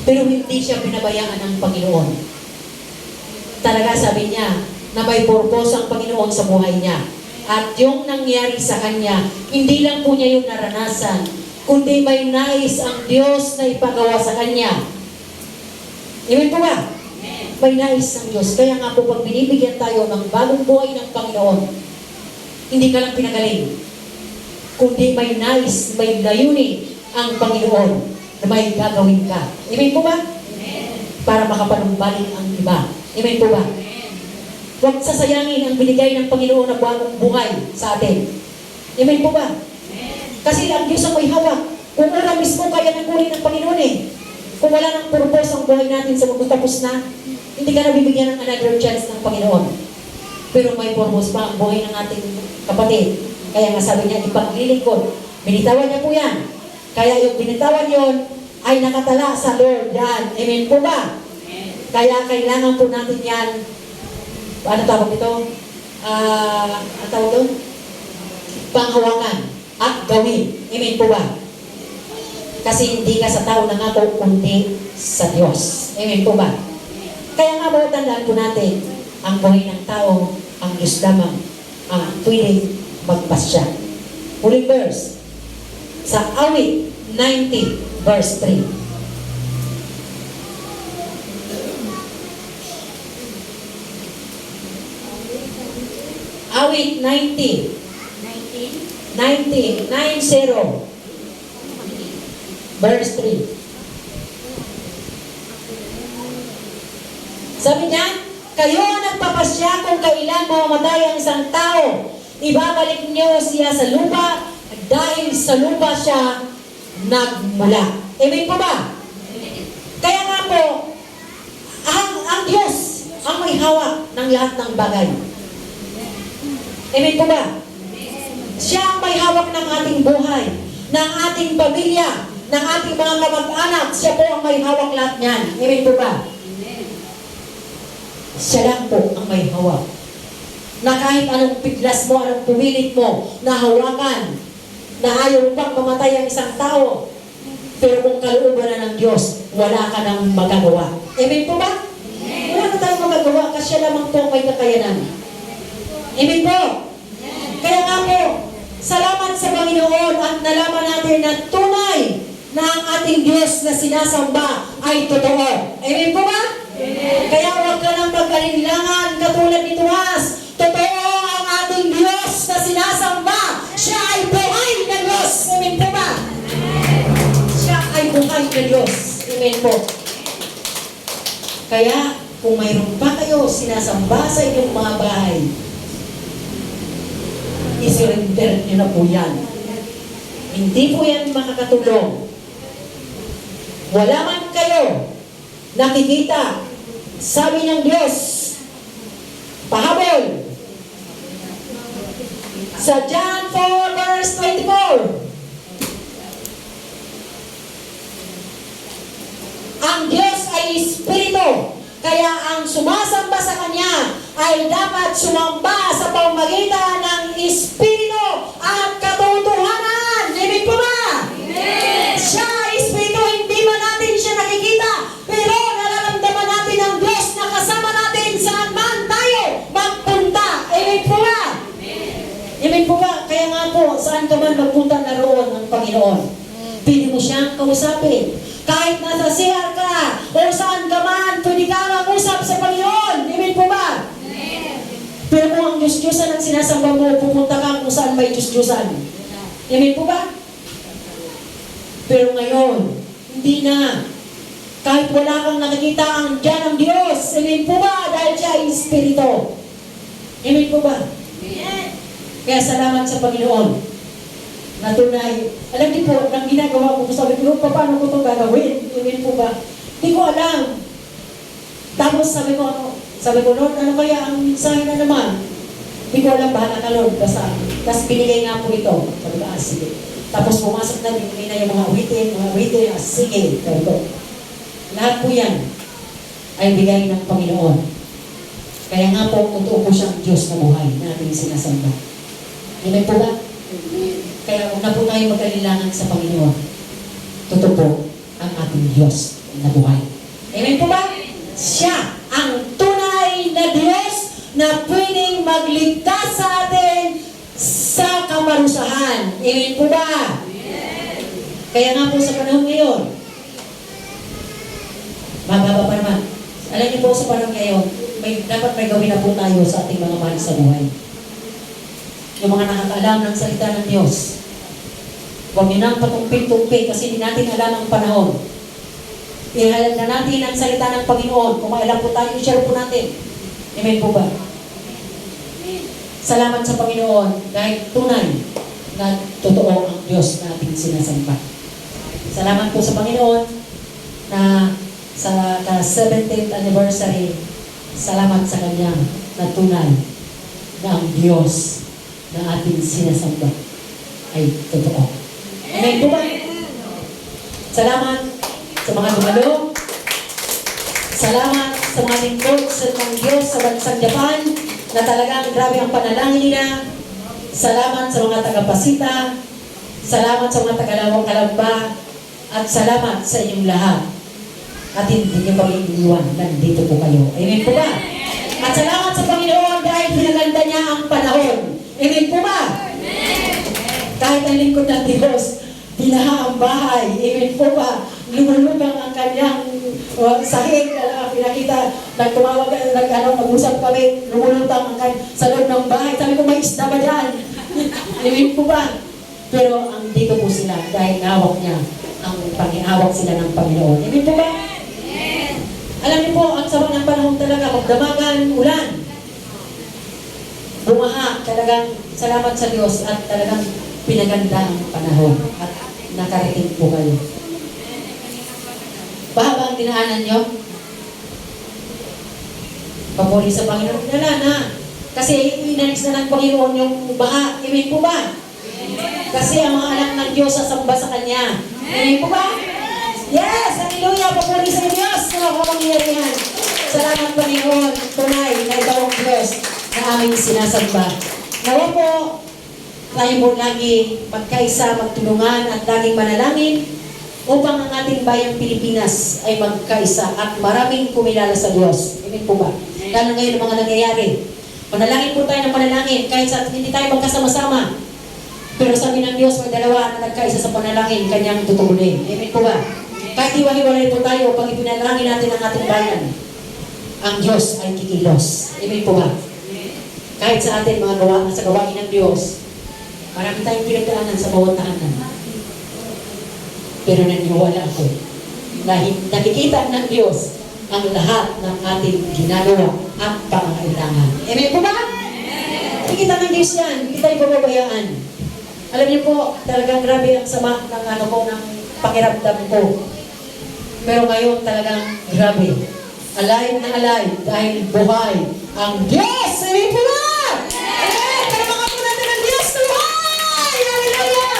S5: Pero hindi siya pinabayaan ng Panginoon. Talaga sabi niya, na may purpose ang Panginoon sa buhay niya. At yung nangyari sa kanya, hindi lang po niya yung naranasan, kundi may nais ang Diyos na ipagawa sa kanya. Amen po ba? May nais ang Diyos. Kaya nga po, pag binibigyan tayo ng bagong buhay ng Panginoon, hindi ka lang pinagaling, kundi may nais, may layunin ang Panginoon na may gagawin ka. Amen po ba? Para makapanumbalik ang iba. Amen po ba? Huwag sasayangin ang binigay ng Panginoon na bagong buhay sa atin. Amen po ba? Kasi ang Diyos ang may hawak. Kung ara mismo kaya nang kunin ng Panginoon eh. Kung wala nang purpose ang buhay natin sa magtatapos na, hindi ka nabibigyan ng another chance ng Panginoon. Pero may purpose pa ang buhay ng ating kapatid. Kaya nga sabi niya, ipaglilingkod. Binitawan niya po yan. Kaya yung binitawan yon ay nakatala sa Lord yan. Amen po ba? Kaya kailangan po natin yan. Ano tawag ito? Ano tawag ito? Panghawakan at gawin. Amen po ba? Kasi hindi ka sa tao na nga po, kundi sa Diyos. Amen po ba? Kaya nga po, tandaan po natin, ang buhay ng tao, ang Diyos lamang, ang pwedeng magpasya. Huling verse, sa Awit 90, verse 3. Awit 90. 90. Verse 3. Sabi niya, kayo ang nagpapasya kung kailan mamamatay ang isang tao. Ibabalik niyo siya sa lupa dahil sa lupa siya nagmula. Amen po ba? Kaya nga po, ang Diyos ang may hawak ng lahat ng bagay. Amen po ba? Siya ang may hawak ng ating buhay, ng ating pamilya, ng ating mga kamag-anak. Siya po ang may hawak lahat niyan. Amen po ba? Siya lang po ang may hawak. Na kahit anong piglas mo, anong pumilit mo, na hawakan, na ayaw pang mamatay ang isang tao, pero kung kalooban na ng Diyos, wala ka nang magagawa. Amen po ba? Wala na tayong magagawa kasi siya lamang po ang may kakayanan. Amen po? Kaya nga po, salamat sa Panginoon at nalaman natin na tunay na ang ating Diyos na sinasamba ay totoo. Amen po ba? Kaya huwag ka nang mag-alinlangan katulad ni Tumas. Totoo ang ating Diyos na sinasamba. Siya ay buhay na Diyos. Amen po ba? Siya ay buhay na Diyos. Amen po. Kaya kung mayroon pa kayo sinasamba sa inyong mga bahay, isurrender nyo na po yan. Hindi po yan makakatulong. Wala man kayo nakikita, sabi ng Diyos, pahabol. Sa John 4 verse 24, ang Diyos ay Espiritu, kaya ang sumasamba sa Kanya ay dapat sumamba sa pamamagitan ng Espiritu at katotohanan. Amen po ba? Amen! Siya, Espiritu, hindi man natin siya nakikita. saan ka man magpunta naroon ng Panginoon. Pwede mo siyang kausapin. Kahit nasa CR ka, o saan ka man, pwede ka mag-usap sa Panginoon. Amen po ba? Pero kung ang Diyos-Diyosan ang sinasamba mo, pupunta ka kung saan may Diyos-Diyosan. Amen po ba? Pero ngayon, hindi na. Kahit wala kang nakikita ang diyan ng Diyos. Amen po ba? Dahil siya ay Espiritu. Amen po ba? Kaya salamat sa Panginoon. Na tunay. Alam niyo po, nang ginagawa ko, sabi ko, Lord, paano ko ito gagawin? Amen po ba? Hindi ko alam. Tapos sabi ko, Lord, ano kaya ang mensahe na naman? Hindi ko alam, bahala ka, Lord. Basta, tapos binigay nga po ito. Sabi ko, sige. Tapos pumasok na, binigay na yung mga awitin, sige. Sabi ko, lahat po yan ay bigay ng Panginoon. Kaya nga po, totoo po siyang Diyos na buhay na ating sinasamba. Amen po ba? Kaya huwag na po tayo mag-alilangan sa Panginoon. Totoo po ang ating Diyos na buhay. Amen po ba? Siya ang tunay na Diyos na pwedeng magligtas sa atin sa kamarusahan. Amen po ba? Kaya nga po sa panahon ngayon, mababa pa naman. Alam niyo po sa panahon ngayon, dapat may gawin na po tayo sa ating mga mahal sa buhay. Yung mga nakakaalam ng salita ng Diyos. Huwag niyo nang patumpik-tumpik kasi hindi natin alam ang panahon. Ihalan na natin ang salita ng Panginoon. Kung may alam po tayo, i-share po natin. Amen po ba? Salamat sa Panginoon dahil tunay na totoo ang Diyos na ating sinasamba. Salamat po sa Panginoon na sa 70th anniversary, salamat sa Kanya na tunay na ang Diyos na ating sinasamba ay totoo. Amen po ba? Salamat sa mga dumalo. Salamat sa mga lingkod ng Diyos sa bansang Japan na talagang grabe ang panalangin nila. Salamat sa mga taga-Pasita. Salamat sa mga taga-Lawang Kalamba. At salamat sa inyong lahat. At hindi niyo kami iniwan. Nandito po kayo. Amen po ba? At salamat sa Panginoon dahil pinaganda niya ang panahon. Amen po ba? Kahit ang lingkod ng Diyos, binaha ang bahay. Amen po ba? Lumulugang ang kanyang sahig. Pinakita, nagtumawag, nag-usap kami, lumulutang ang sa loob ng bahay. Sabi ko, may isda ba dyan? Amen po ba? Pero ang dito po sila dahil hawak niya, ang pangihawak sila ng Panginoon. Amen po ba? Alam niyo po, ang sama ng panahon talaga, magdamagan, ulan. Bumaha, talagang salamat sa Diyos at talagang pinaganda ang panahon at nakarating po kayo. Bahaba ang dinaanan nyo? Papuri sa Panginoon. Wala na. Kasi inalis na ng Panginoon yung baha. Amen po ba? Kasi ang mga anak ng Diyos sasamba sa Kanya. Amen po ba? Yes! Hallelujah! Papuri sa Diyos na kapangyarihan. Salamat Panginoon. Tunay na ikaw ang Diyos na aming sinasamba. Nawa po, tayo po lagi magkaisa, magtulungan at laging manalangin upang ang ating bayang Pilipinas ay magkaisa at maraming kumilala sa Diyos. Amen po ba? Lalo ngayon ang mga nangyayari. Manalangin po tayo ng panalangin kahit sa hindi tayo magkasama-sama. Pero sabi ng Diyos, may dalawa na nagkaisa sa panalangin, Kanyang tutugunin. Amen po ba? Kahit iwalay po tayo, pag ipinalangin natin ang ating bayan, ang Diyos ay kikilos. Amen po ba? Kahit sa atin mga sa gawain ng Diyos, marami tayong pinagdaanan sa bawat tahanan. Pero naniniwala ako na nakikita ng Diyos ang lahat ng ating ginagawa at pangangailangan. Amen po ba? Nakikita ng Diyos yan. Hindi tayo pababayaan. Alam niyo po, talagang grabe ang sama ng ng pakiramdam ko. Pero ngayon talagang grabe. Alive na alive dahil buhay ang Diyos. Amen po ba? Amen! Palamakan po natin ang Diyos na buhay! Hallelujah!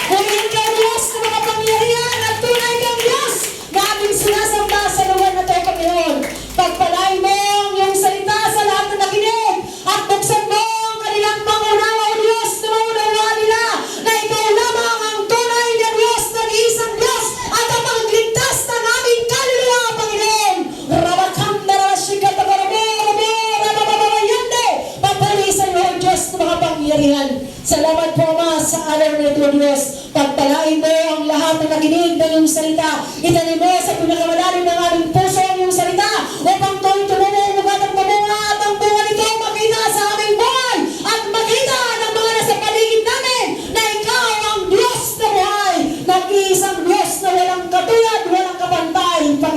S5: Purihin ka ang Diyos na mga pangyarihan at tunay kang Diyos na aming sinasamba sa lugar na tayo Panginoon. Pagpalain mo ang iyong salita sa lahat na nakinig at buksan mo ang kanilang pangunawa o Diyos na maunawa nila na ikaw lamang ang tunay na Diyos, nag-iisang Diyos at ang magligtas ng aming kaluluwa, Panginoon. Rabakanda, Rashika, Tabarabo, Rabababayande,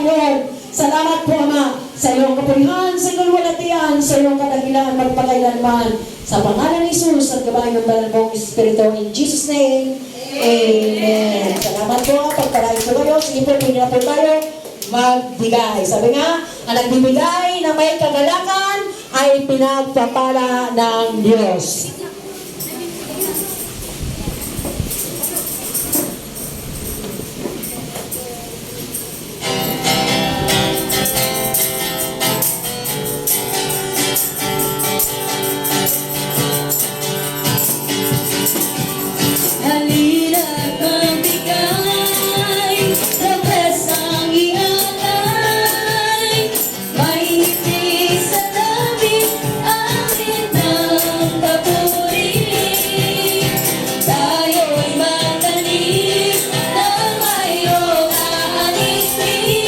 S5: Panginoon. Salamat po, Ama, sa iyong kapurihan, sa kalwalatian, sa iyong kadakilaan, magpakailanman. Sa pangalan ni Jesus at gabay ng banal mong Espiritu, in Jesus' name, Amen. Salamat po, pagpalain po kayo. Sige po, pwede na po tayo magbigay. Sabi nga, ang nagbibigay na may kagalakan ay pinagpapala ng Diyos.
S1: Halina't magbigay, labas ang ialay. Mahitig sa labi, amin ang papuri. Tayo'y matanim na mayroong aanihin.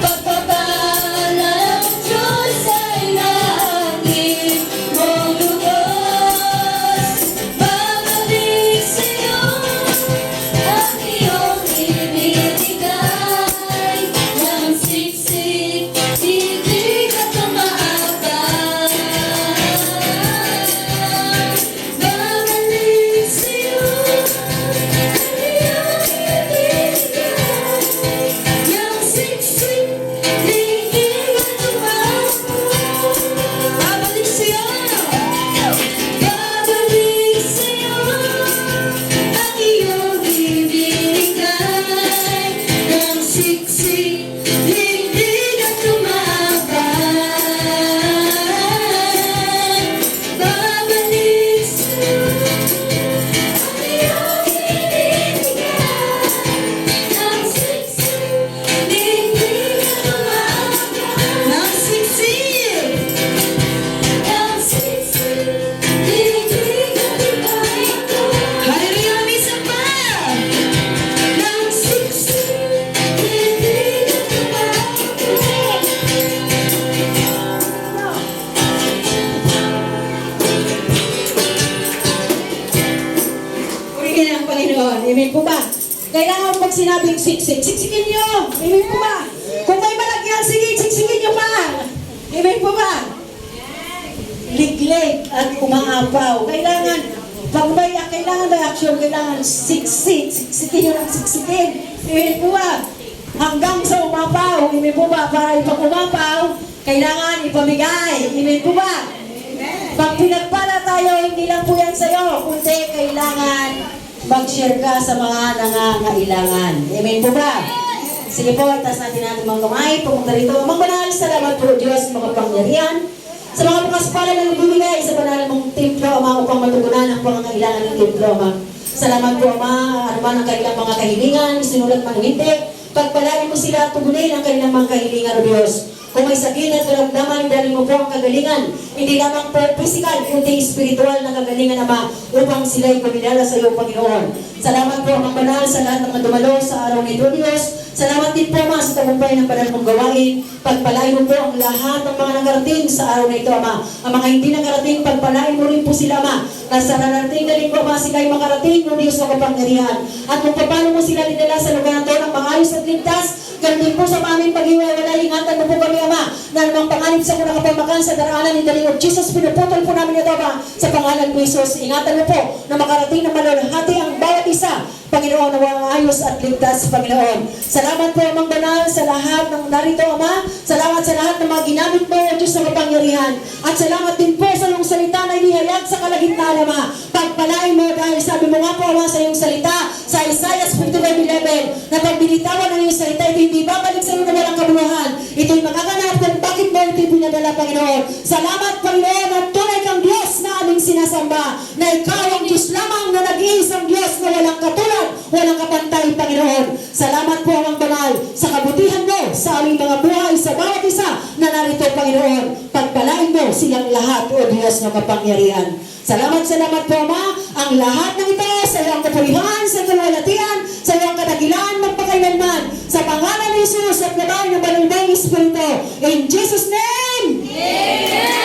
S1: Pagpapala ng Diyos ay langit mong lubos. Babalik sa'yo ang iyong ibinigay. Ng siksik, ibig at umaabay. Babalik sa'yo ang iyong ibinigay. Ng siksik, ibig at umaabay. Babalik sa'yo. Babalik sa'yo ang iyong ibinigay. Ng siksik, liglig at tumabay. Babalik sa'yo ang iyong ibinigay. Ng siksik, liglig at tumabay. Ng siksik. Hallelujah, misa pa! Nang siksik, hindi na tumawag.
S5: Purihin ang Panginoon. Amen po ba? Kailangan pag sinabing siksik, siksikin nyo. Amen po ba? Kung may malagyan, sige, siksikin nyo pa. Amen po ba? Liglig at umaapaw. Kailangan, pag kailangan may action, kailangan siksik. Siksikin nyo ng siksikin. Amen po ba? Hanggang sa umapaw. Amen po ba? Para pag umapaw, kailangan ipamigay. Amen po ba? Pag pinagpala tayo, hindi lang po yan sa'yo, kundi kailangan mag-share ka sa mga nangangailangan. Amen po ba? Sige po, itas natin natin mga kamay, pumunta rito. Amang banal, salamat po Diyos, mga pangyarihan. Sa mga pakaspala na nagbibigay sa banal mong templo, Ama, upang matugunan ang pangangailangan ng templo, Ama. Salamat po, Ama, ano man ang kanilang mga kahilingan, sinulat man hindi. Pagpalain mo sila, tugunin ang kanilang mga kahilingan, O Diyos. Kung may sakit at karamdaman, dali mo po ang kagalingan. Hindi lamang po physical, kundi spiritual na kagalingan, Ama, upang sila'y pamilala sa iyo, Panginoon. Salamat po, Amang Banal, sa lahat ng mga dumalo sa araw nito, Diyos. Salamat din po, Ama, sa tagumpay ng banal mong gawain. Pagpalain mo po ang lahat ng mga nakarating sa araw na ito, Ama. Ang mga hindi nakarating, pagpalain mo rin po sila, Ama. Nasa narating na rin po, Ama, sila'y makarating, O Diyos na kapangyarihan. At kung paano mo sila dinala sa lugar na ito ng maayos at ligtas, ganun din po sa aming pag-iwalay, ingatan mo po kami, Ama, na namang panganib sa mga kapamakan sa daraanan in the name of Jesus. Pinuputol po namin ito, Ama, sa pangalan ni Jesus. Ingatan mo po na makarating na malulhati ang bawat isa, Panginoon, na ayos at ligtas, Panginoon. Salamat po, Amang Banal, sa lahat ng narito, Ama. Salamat sa lahat ng mga ginamit mo, O Diyos na kapangyarihan. At salamat din po sa iyong salita na inihayag sa kalagitnaan, Ama. Pagpalain mo dahil sabi mo nga po, Ama, sa iyong salita, sa Isaiah 55:11, na pag binitawan ng iyong salita, ito hindi babalik sa iyo na walang kabuluhan. Ito'y makakanap kung bakit mo ito'y pinadala, Panginoon. Salamat, Panginoon, at tunay kang Diyos na aming sinasamba, na ikaw ang Diyos lamang na nag-iisang Diyos na walang katulad, walang kapantay, Panginoon. Salamat po, Amang Banal, sa kabutihan mo sa aming mga buhay, sa bawat isa na narito, Panginoon. Pagpalain mo silang lahat, O Diyos na kapangyarihan. Salamat po, Ama, ang lahat ng ito sa iyong kapurihan, sa kalwalatian, sa iyong kadakilaan, magpakailanman, sa pangalan ni Jesus at gabay ng banal mong Espiritu. In Jesus' name! Amen!